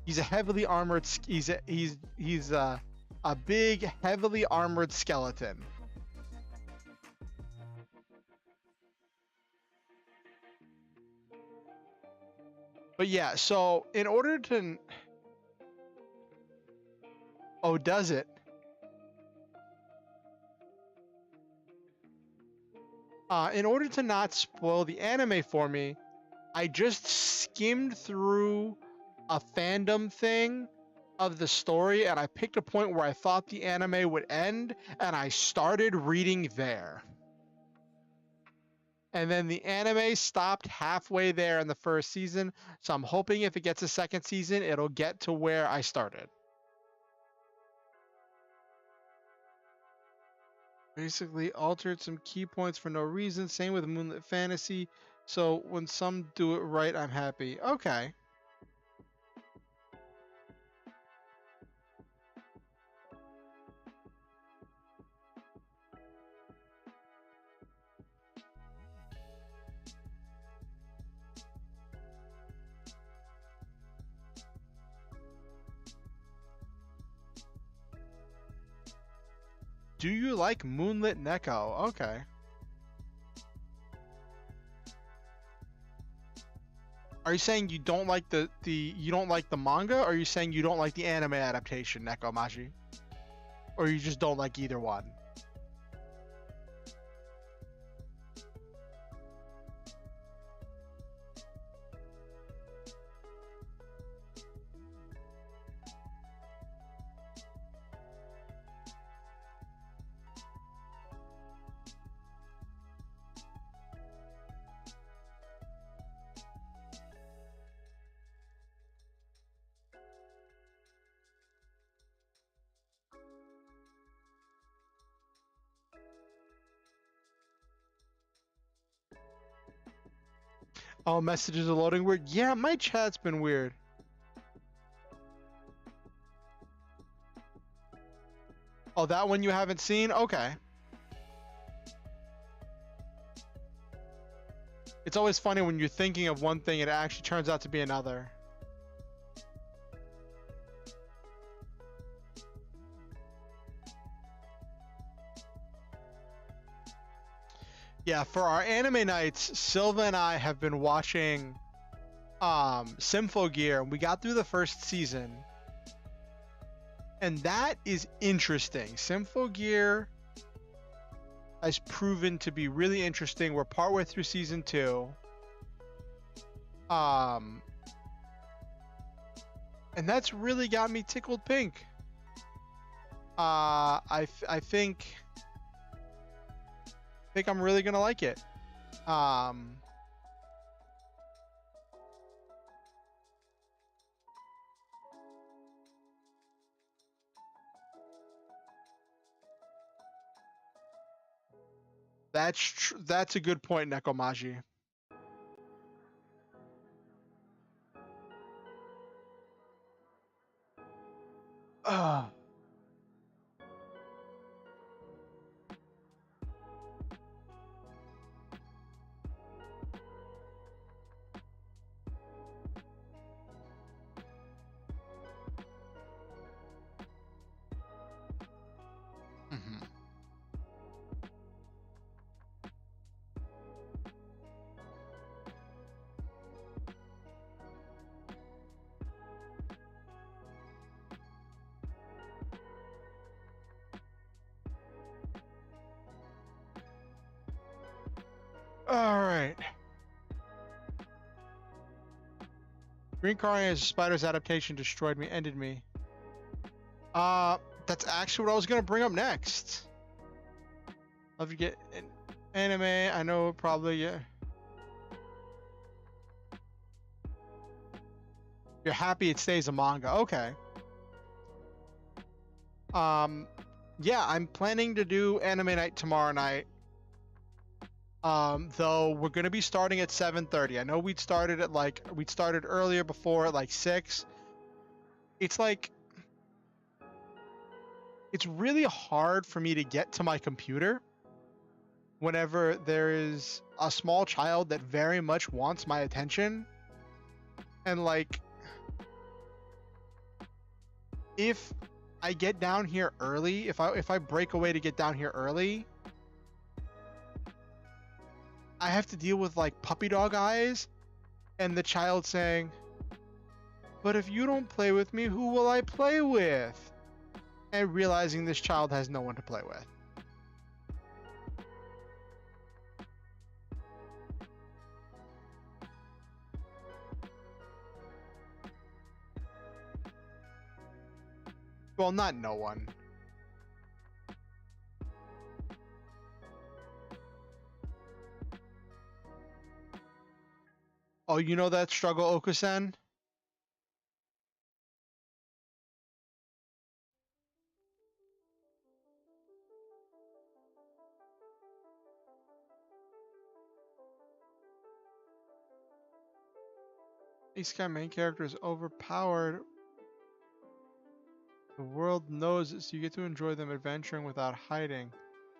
He's a heavily armored. He's a big, heavily armored skeleton. But yeah, so in order to... Oh, does it? In order to not spoil the anime for me, I just skimmed through a fandom thing of the story, and I picked a point where I thought the anime would end, and I started reading there. And then the anime stopped halfway there in the first season, so I'm hoping if it gets a second season, it'll get to where I started. Basically altered some key points for no reason. Same with Moonlit Fantasy. So when some do it right, I'm happy. Okay. Do you like Moonlit Neko? Okay. Are you saying you don't like you don't like the manga, or are you saying you don't like the anime adaptation, Neko Maji? Or you just don't like either one? Oh, messages are loading weird. Yeah, my chat's been weird. Oh, that one you haven't seen? Okay. It's always funny when you're thinking of one thing and it actually turns out to be another. Yeah, for our anime nights, Silva and I have been watching Symphogear. We got through the first season. And that is interesting. Symphogear has proven to be really interesting. We're partway through season 2. And that's really got me tickled pink. I think I'm really gonna like it. That's a good point, Nekomaji. Mhm. All right. Reincarnated Spider's adaptation destroyed me, ended me. That's actually what I was gonna bring up next. Love you get an anime. I know probably yeah. You're happy it stays a manga. Okay. Yeah, I'm planning to do anime night tomorrow night. Though we're gonna be starting at 7:30. I know we'd started earlier before at like 6. It's like it's really hard for me to get to my computer whenever there is a small child that very much wants my attention. And like if I get down here early, if I break away to get down here early, I have to deal with like puppy dog eyes and the child saying, "But if you don't play with me, who will I play with?" And realizing this child has no one to play with. Well, not no one. Oh, you know that struggle, Okusen? Isekai main character is overpowered. The world knows it, so you get to enjoy them adventuring without hiding.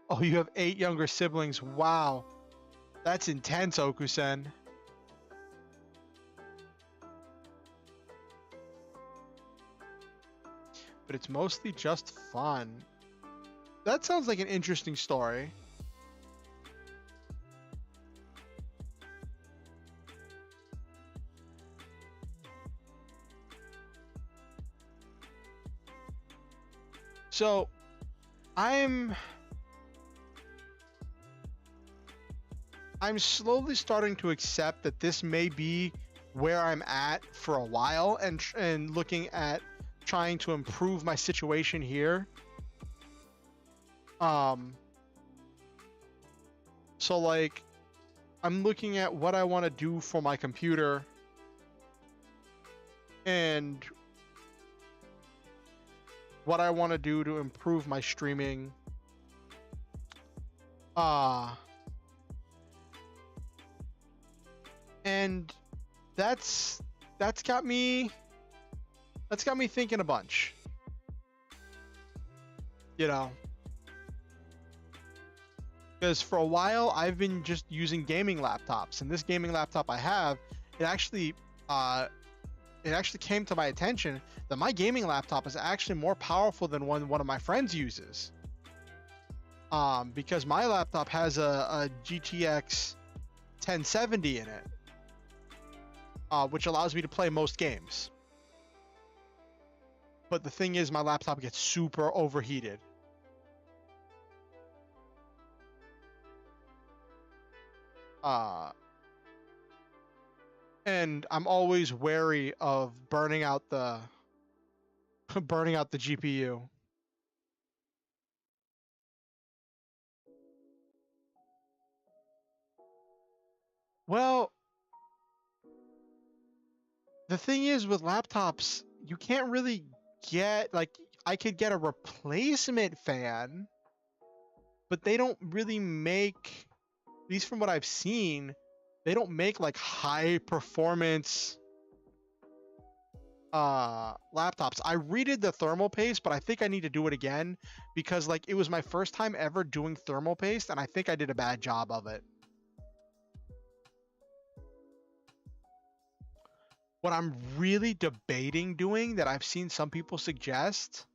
Oh, you have 8 younger siblings. Wow. That's intense, Okusen. But it's mostly just fun. That sounds like an interesting story. So, I'm slowly starting to accept that this may be where I'm at for a while, and looking at trying to improve my situation here. So like I'm looking at what I want to do for my computer and what I want to do to improve my streaming. And that's that's got me thinking a bunch. You know, because for a while I've been just using gaming laptops, and this gaming laptop I have, it actually uh, it actually came to my attention that my gaming laptop is actually more powerful than one of my friends uses. Because my laptop has a GTX 1070 in it, which allows me to play most games. But the thing is, my laptop gets super overheated. Uh, and I'm always wary of burning out the burning out the GPU. Well, the thing is with laptops, you can't really get like I could get a replacement fan, but they don't really make, at least from what I've seen, they don't make like high performance laptops. I redid the thermal paste, but I think I need to do it again because like it was my first time ever doing thermal paste, and I think I did a bad job of it. What I'm really debating doing that I've seen some people suggest.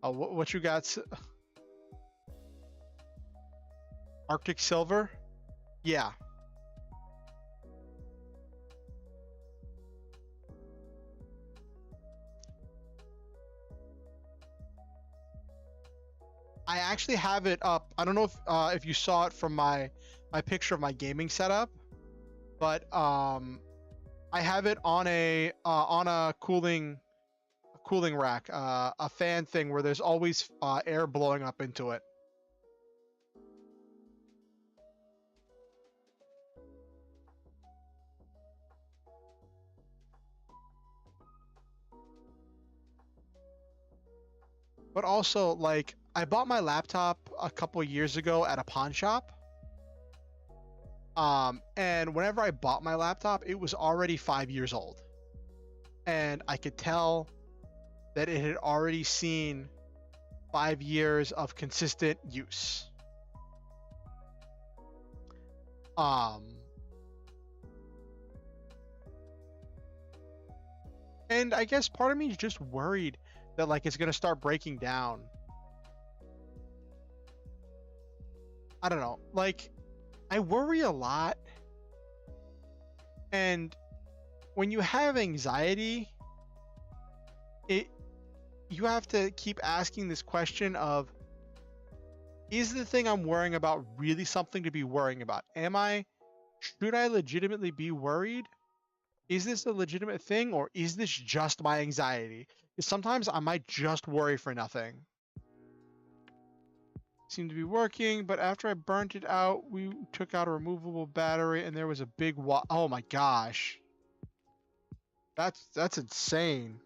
What you got? Arctic Silver? Yeah. I actually have it up. I don't know if you saw it from my picture of my gaming setup, but I have it on a cooling rack, a fan thing where there's always air blowing up into it. But also, like, I bought my laptop a couple years ago at a pawn shop. And whenever I bought my laptop, it was already 5 years old. And I could tell that it had already seen 5 years of consistent use. And I guess part of me is just worried that like it's gonna start breaking down. I don't know. Like, I worry a lot, and when you have anxiety, it you have to keep asking this question of, is the thing I'm worrying about really something to be worrying about? Should I legitimately be worried? Is this a legitimate thing, or is this just my anxiety? Because sometimes I might just worry for nothing. Seemed to be working, but after I burnt it out, we took out a removable battery, and there was a big oh my gosh. That's insane.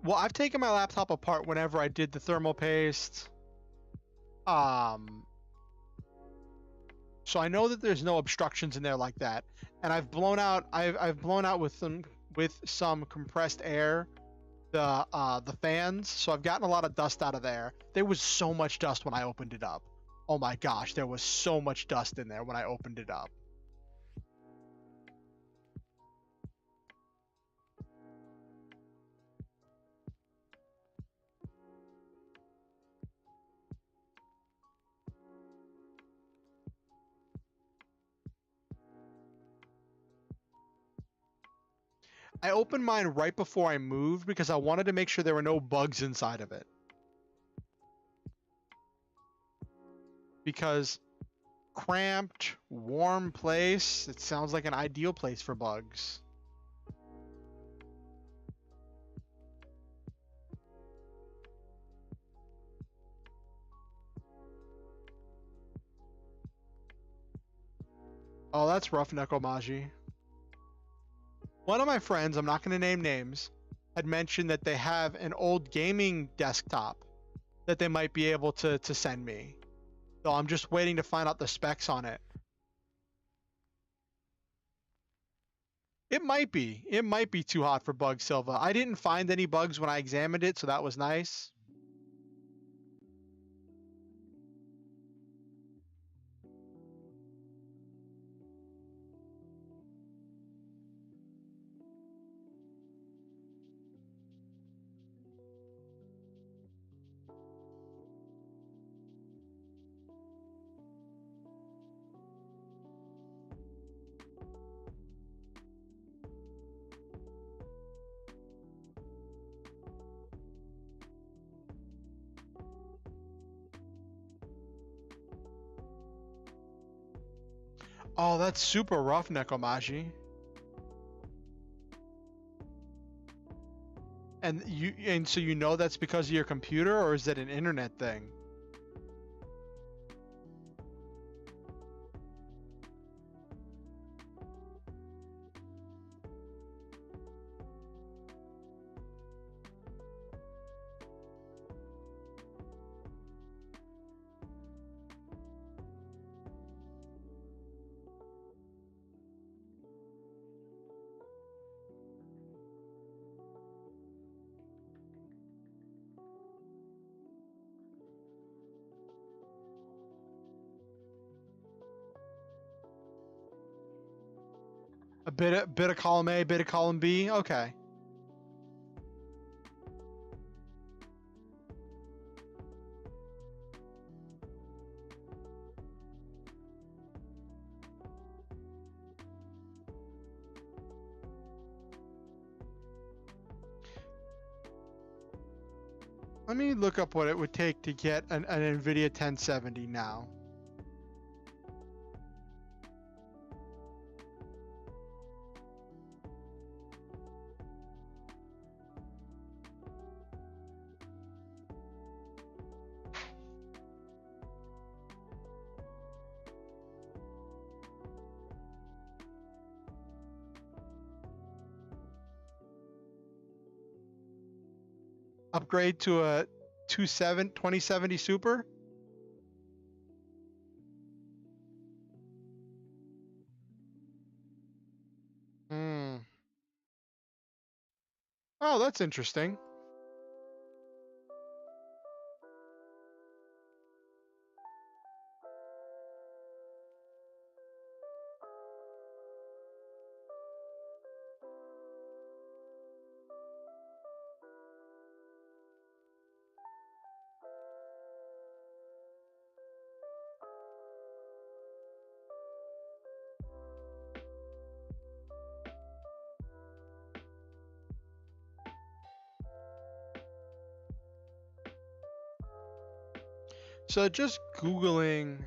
Well, I've taken my laptop apart whenever I did the thermal paste. Um, so I know that there's no obstructions in there like that. And I've blown out with some compressed air the fans, so I've gotten a lot of dust out of there. There was so much dust when I opened it up. Oh my gosh, there was so much dust in there when I opened it up. I opened mine right before I moved because I wanted to make sure there were no bugs inside of it. Because cramped, warm place, it sounds like an ideal place for bugs. Oh, that's Roughneck Omaji. One of my friends, I'm not going to name names, had mentioned that they have an old gaming desktop that they might be able to send me. So I'm just waiting to find out the specs on it. It might be. It might be too hot for Bug Silva. I didn't find any bugs when I examined it, so that was nice. Oh, that's super rough, Nekomaji. And so you know that's because of your computer, or is that an internet thing? A bit of column A, bit of column B. Okay. Let me look up what it would take to get an NVIDIA 1070 now. Upgrade to a 2070 Super? Hmm. Oh, that's interesting. So just Googling.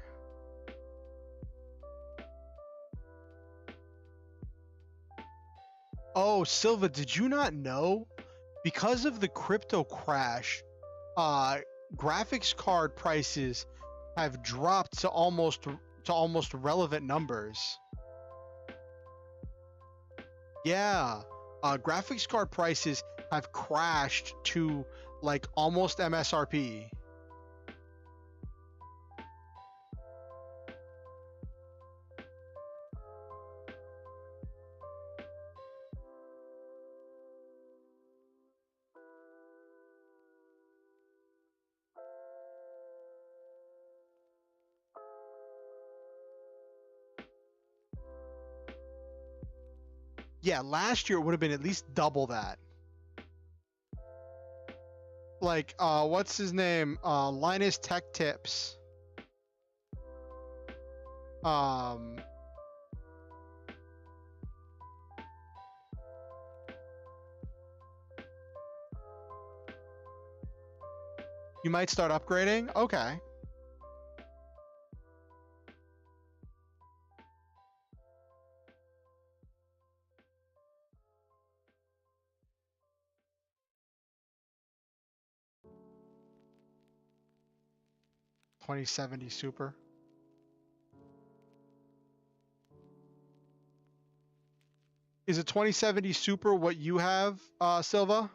Oh, Silva, did you not know? Because of the crypto crash, uh, graphics card prices have dropped to almost relevant numbers. Yeah, graphics card prices have crashed to like almost MSRP. Yeah, last year it would have been at least double that. Like, what's his name? Linus Tech Tips. Um, you might start upgrading. Okay. 2070 Super. Is a 2070 Super what you have, Silva?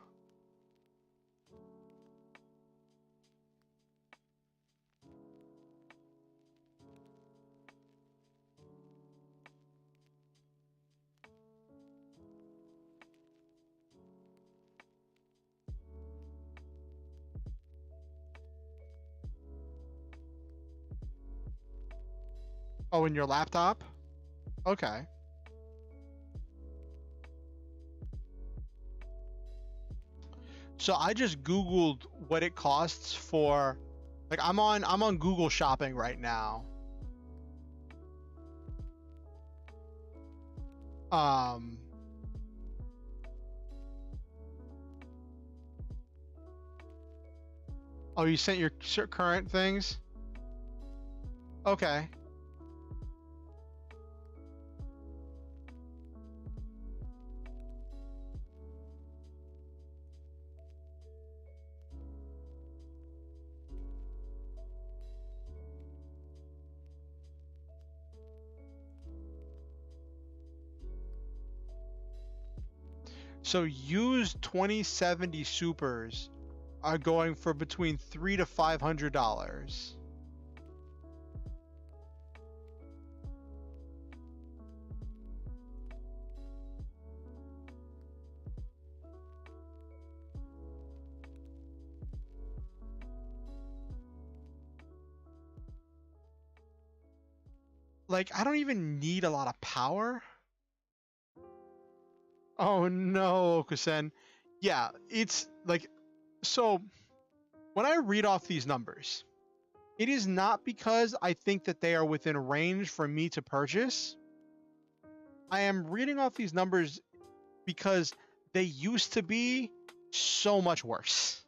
Oh, in your laptop? Okay. So I just Googled what it costs for, like, I'm on Google Shopping right now. Um, oh, you sent your current things? Okay. So used 2070 Supers are going for between $300 to $500. Like, I don't even need a lot of power. Oh no, Kusen. Yeah, it's like, so when I read off these numbers, it is not because I think that they are within range for me to purchase. I am reading off these numbers because they used to be so much worse.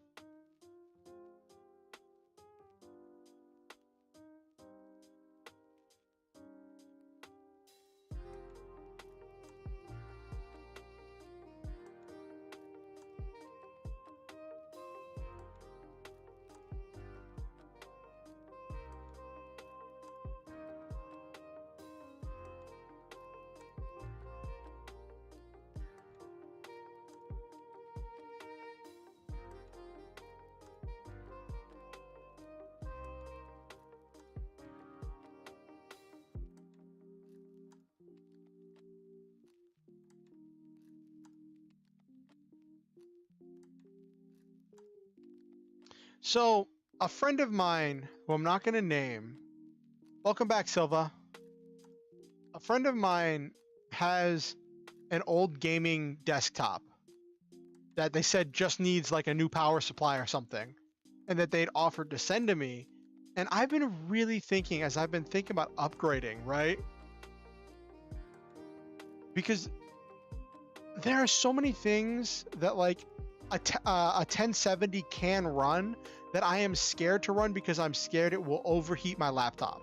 So, a friend of mine, who I'm not going to name, welcome back, Silva. A friend of mine has an old gaming desktop that they said just needs like a new power supply or something, and that they'd offered to send to me. And I've been really thinking, as I've been thinking about upgrading, right? Because there are so many things that like a 1070 can run that I am scared to run because I'm scared it will overheat my laptop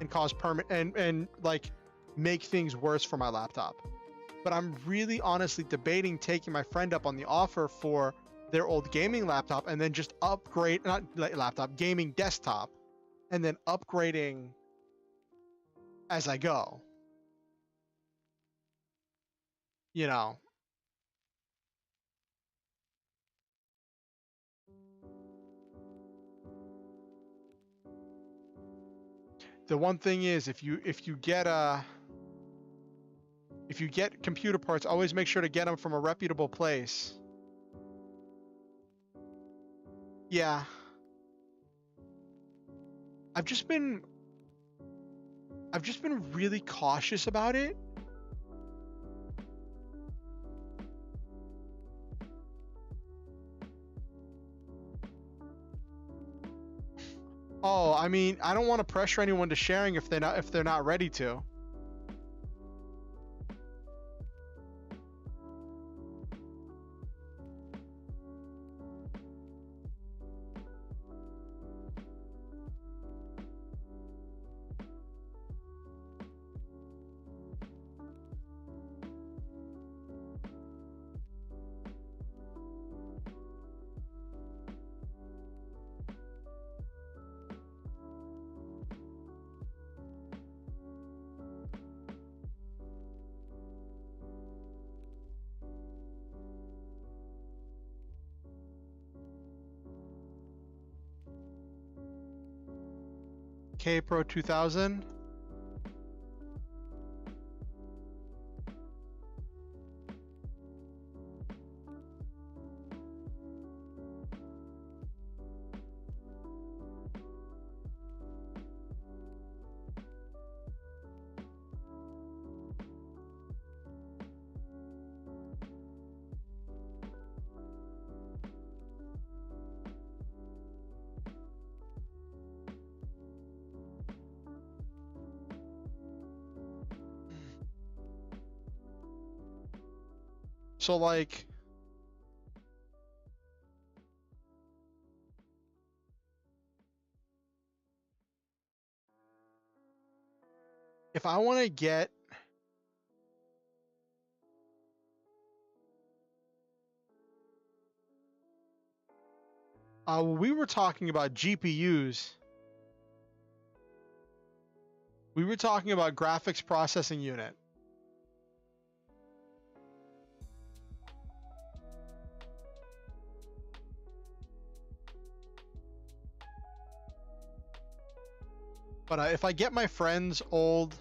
and cause and like make things worse for my laptop. But I'm really honestly debating taking my friend up on the offer for their old gaming laptop and then just upgrade, not laptop, gaming desktop, and then upgrading as I go. You know, the one thing is if you get computer parts, always make sure to get them from a reputable place. Yeah, I've just been I've just been really cautious about it. Oh, I mean, I don't want to pressure anyone to sharing if they're not ready to. 4K Pro 2000. So like, if I want to get we were talking about GPUs. We were talking about graphics processing unit. But if I get my friend's old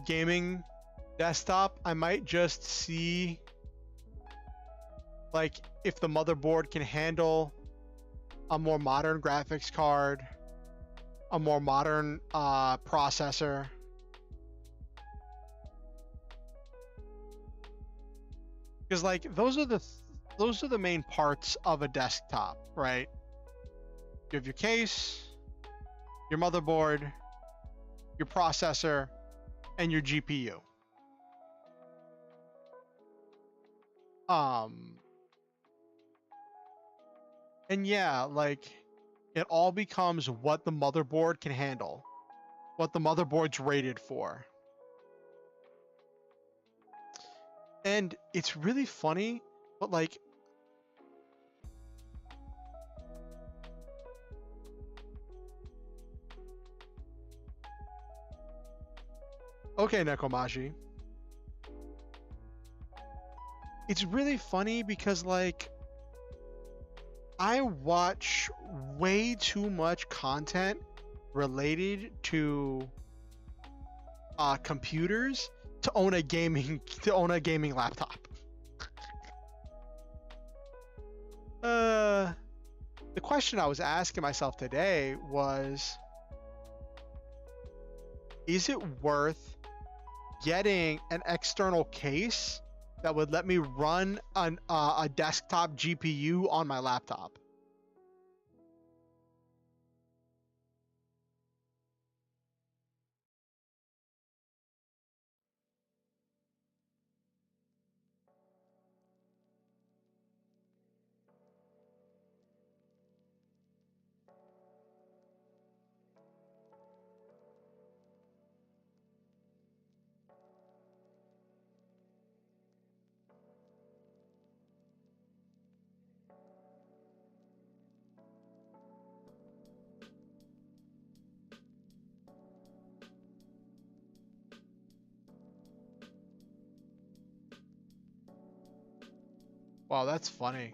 gaming desktop, I might just see like if the motherboard can handle a more modern graphics card, a more modern processor. Because like those are the main parts of a desktop, right? You have your case, your motherboard, your processor, and your GPU. And yeah, like it all becomes what the motherboard can handle, what the motherboard's rated for. And it's really funny, but like okay, Nekomashi. It's really funny because like I watch way too much content related to computers to own a gaming laptop. The question I was asking myself today was, is it worth getting an external case that would let me run a desktop GPU on my laptop? Wow, that's funny.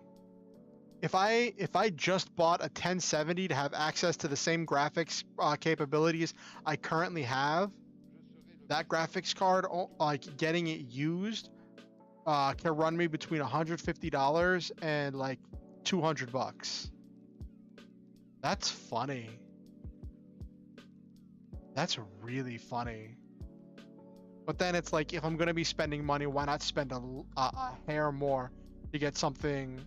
If I just bought a 1070 to have access to the same graphics capabilities I currently have, that graphics card, like getting it used, can run me between $150 and like $200. That's funny. That's really funny. But then it's like, if I'm gonna be spending money, why not spend a hair more to get something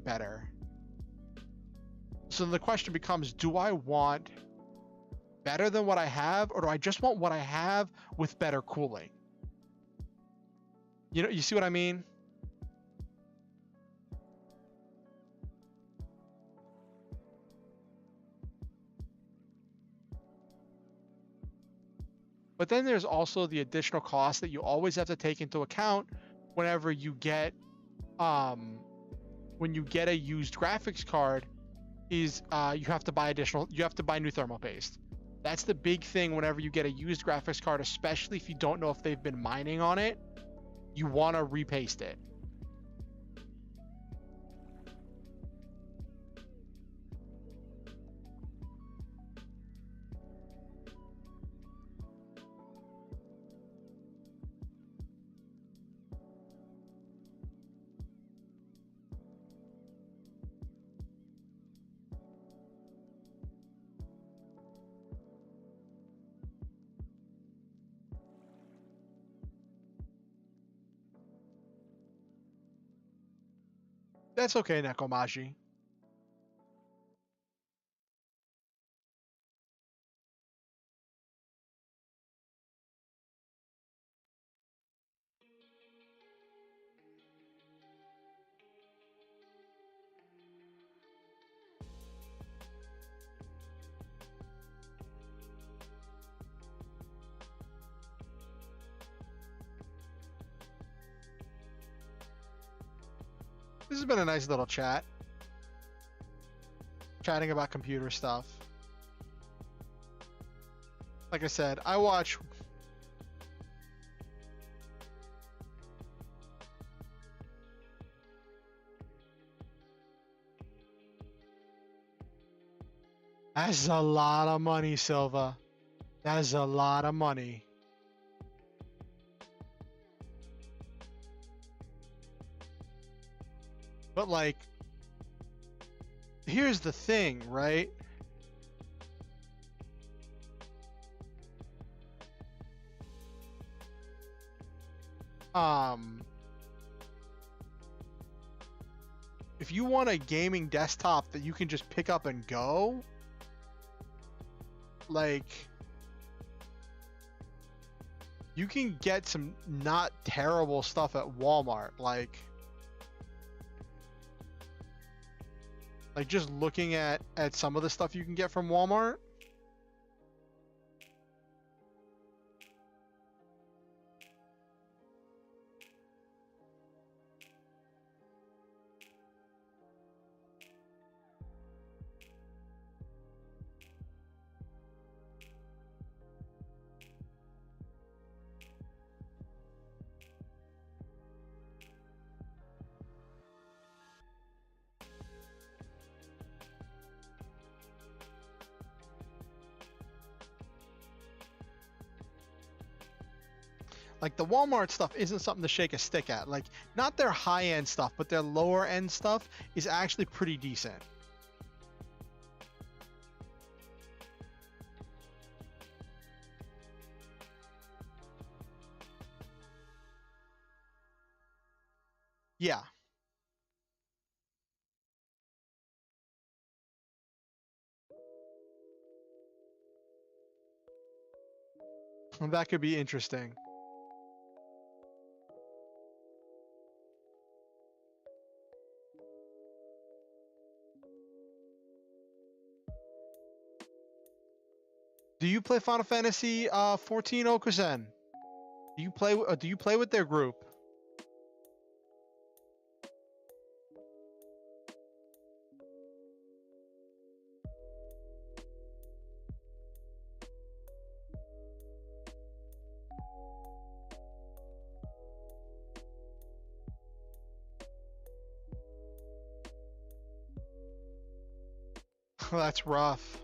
better? So the question becomes, do I want better than what I have, or do I just want what I have with better cooling? You know, you see what I mean? But then there's also the additional cost that you always have to take into account whenever you get when you get a used graphics card, is you have to buy new thermal paste. That's the big thing whenever you get a used graphics card, especially if you don't know if they've been mining on it. You want to repaste it. That's okay, Nekomaji. This has been a nice little chat. Chatting about computer stuff. Like I said, I watch... That's a lot of money, Silva. That is a lot of money. But like, here's the thing, right? If you want a gaming desktop that you can just pick up and go, like, you can get some not terrible stuff at Walmart, like just looking at some of the stuff you can get from Walmart. Like the Walmart stuff isn't something to shake a stick at. Like, not their high-end stuff, but their lower-end stuff is actually pretty decent. Yeah. That could be interesting. Do you play Final Fantasy 14, Okusen? Do you play with their group? That's rough.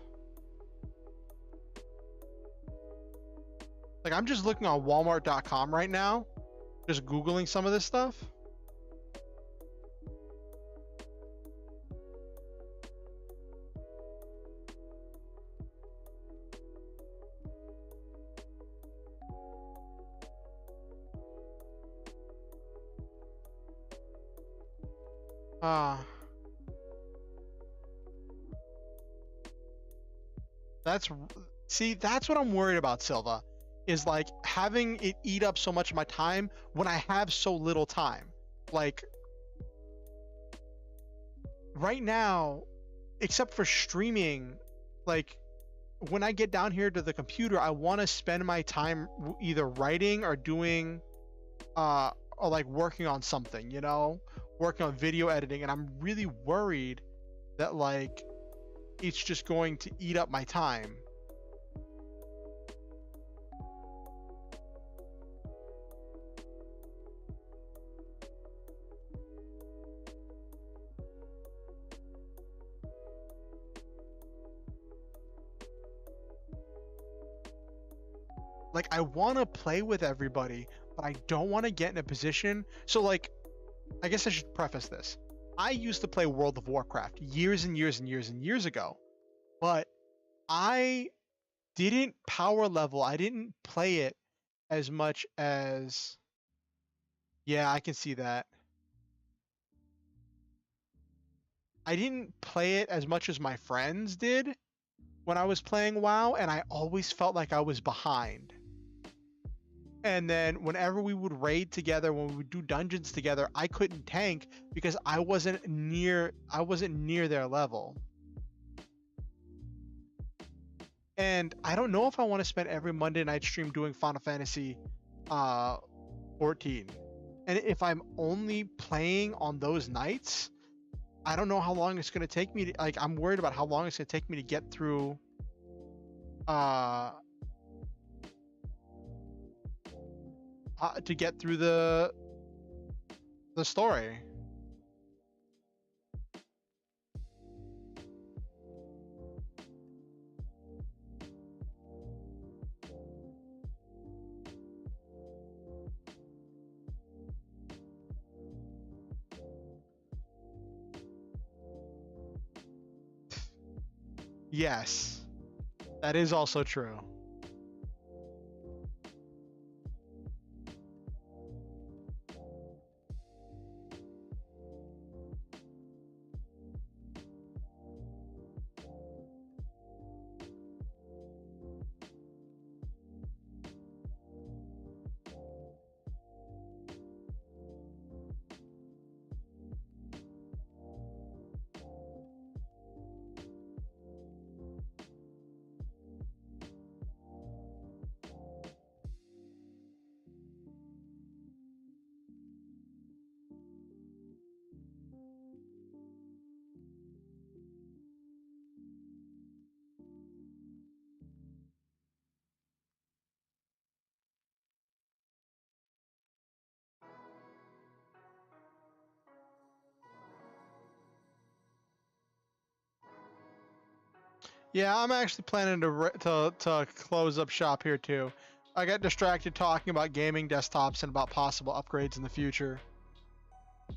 Like, I'm just looking on Walmart.com right now, just Googling some of this stuff. That's what I'm worried about, Silva, is like having it eat up so much of my time when I have so little time. Like right now, except for streaming, like when I get down here to the computer, I want to spend my time either writing or doing or like working on something, you know, working on video editing, and I'm really worried that like it's just going to eat up my time. Like, I want to play with everybody, but I don't want to get in a position. So like, I guess I should preface this. I used to play World of Warcraft years and years and years and years ago, but I didn't power level. I didn't play it as much as... Yeah, I can see that. I didn't play it as much as my friends did when I was playing WoW, and I always felt like I was behind. And then whenever we would raid together, when we would do dungeons together, I couldn't tank because I wasn't near their level. And I don't know if I want to spend every Monday night stream doing Final Fantasy 14. And if I'm only playing on those nights, I don't know how long it's going to take me to, like, I'm worried about how long it's going to take me to get through uh the story. Yes, that is also true. Yeah, I'm actually planning to close up shop here too. I got distracted talking about gaming desktops and about possible upgrades in the future.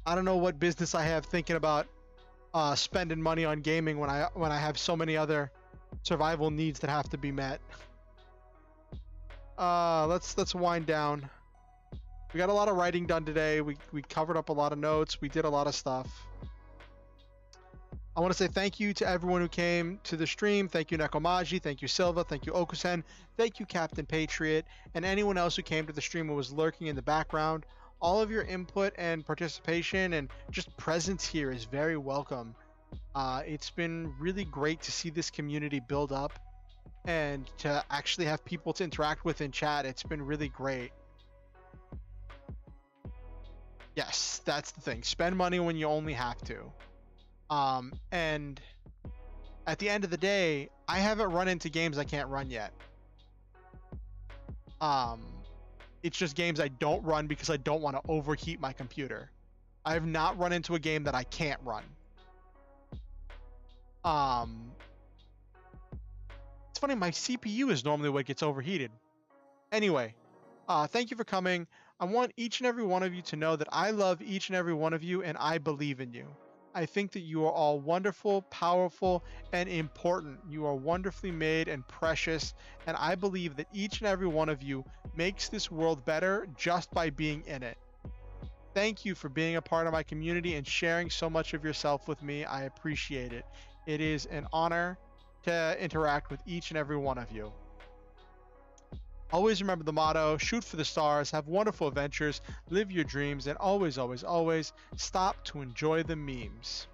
I don't know what business I have thinking about spending money on gaming when I have so many other survival needs that have to be met. Let's wind down. We got a lot of writing done today. We covered up a lot of notes. We did a lot of stuff. I want to say thank you to everyone who came to the stream. Thank you, Nekomaji. Thank you, Silva. Thank you, Okusen. Thank you, Captain Patriot. And anyone else who came to the stream and was lurking in the background. All of your input and participation and just presence here is very welcome. It's been really great to see this community build up and to actually have people to interact with in chat. It's been really great. Yes, that's the thing. Spend money when you only have to. And at the end of the day, I haven't run into games I can't run yet. It's just games I don't run because I don't want to overheat my computer. I have not run into a game that I can't run. It's funny, my CPU is normally what gets overheated. Anyway, thank you for coming. I want each and every one of you to know that I love each and every one of you and I believe in you. I think that you are all wonderful, powerful, and important. You are wonderfully made and precious, and I believe that each and every one of you makes this world better just by being in it. Thank you for being a part of my community and sharing so much of yourself with me. I appreciate it. It is an honor to interact with each and every one of you. Always remember the motto, shoot for the stars, have wonderful adventures, live your dreams, and always, always, always stop to enjoy the memes.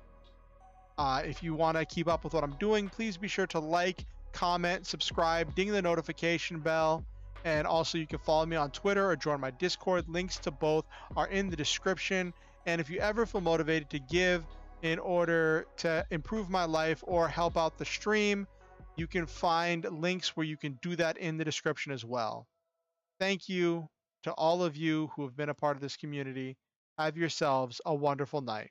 If you want to keep up with what I'm doing, please be sure to like, comment, subscribe, ding the notification bell, and also you can follow me on Twitter or join my Discord. Links to both are in the description. And if you ever feel motivated to give in order to improve my life or help out the stream, you can find links where you can do that in the description as well. Thank you to all of you who have been a part of this community. Have yourselves a wonderful night.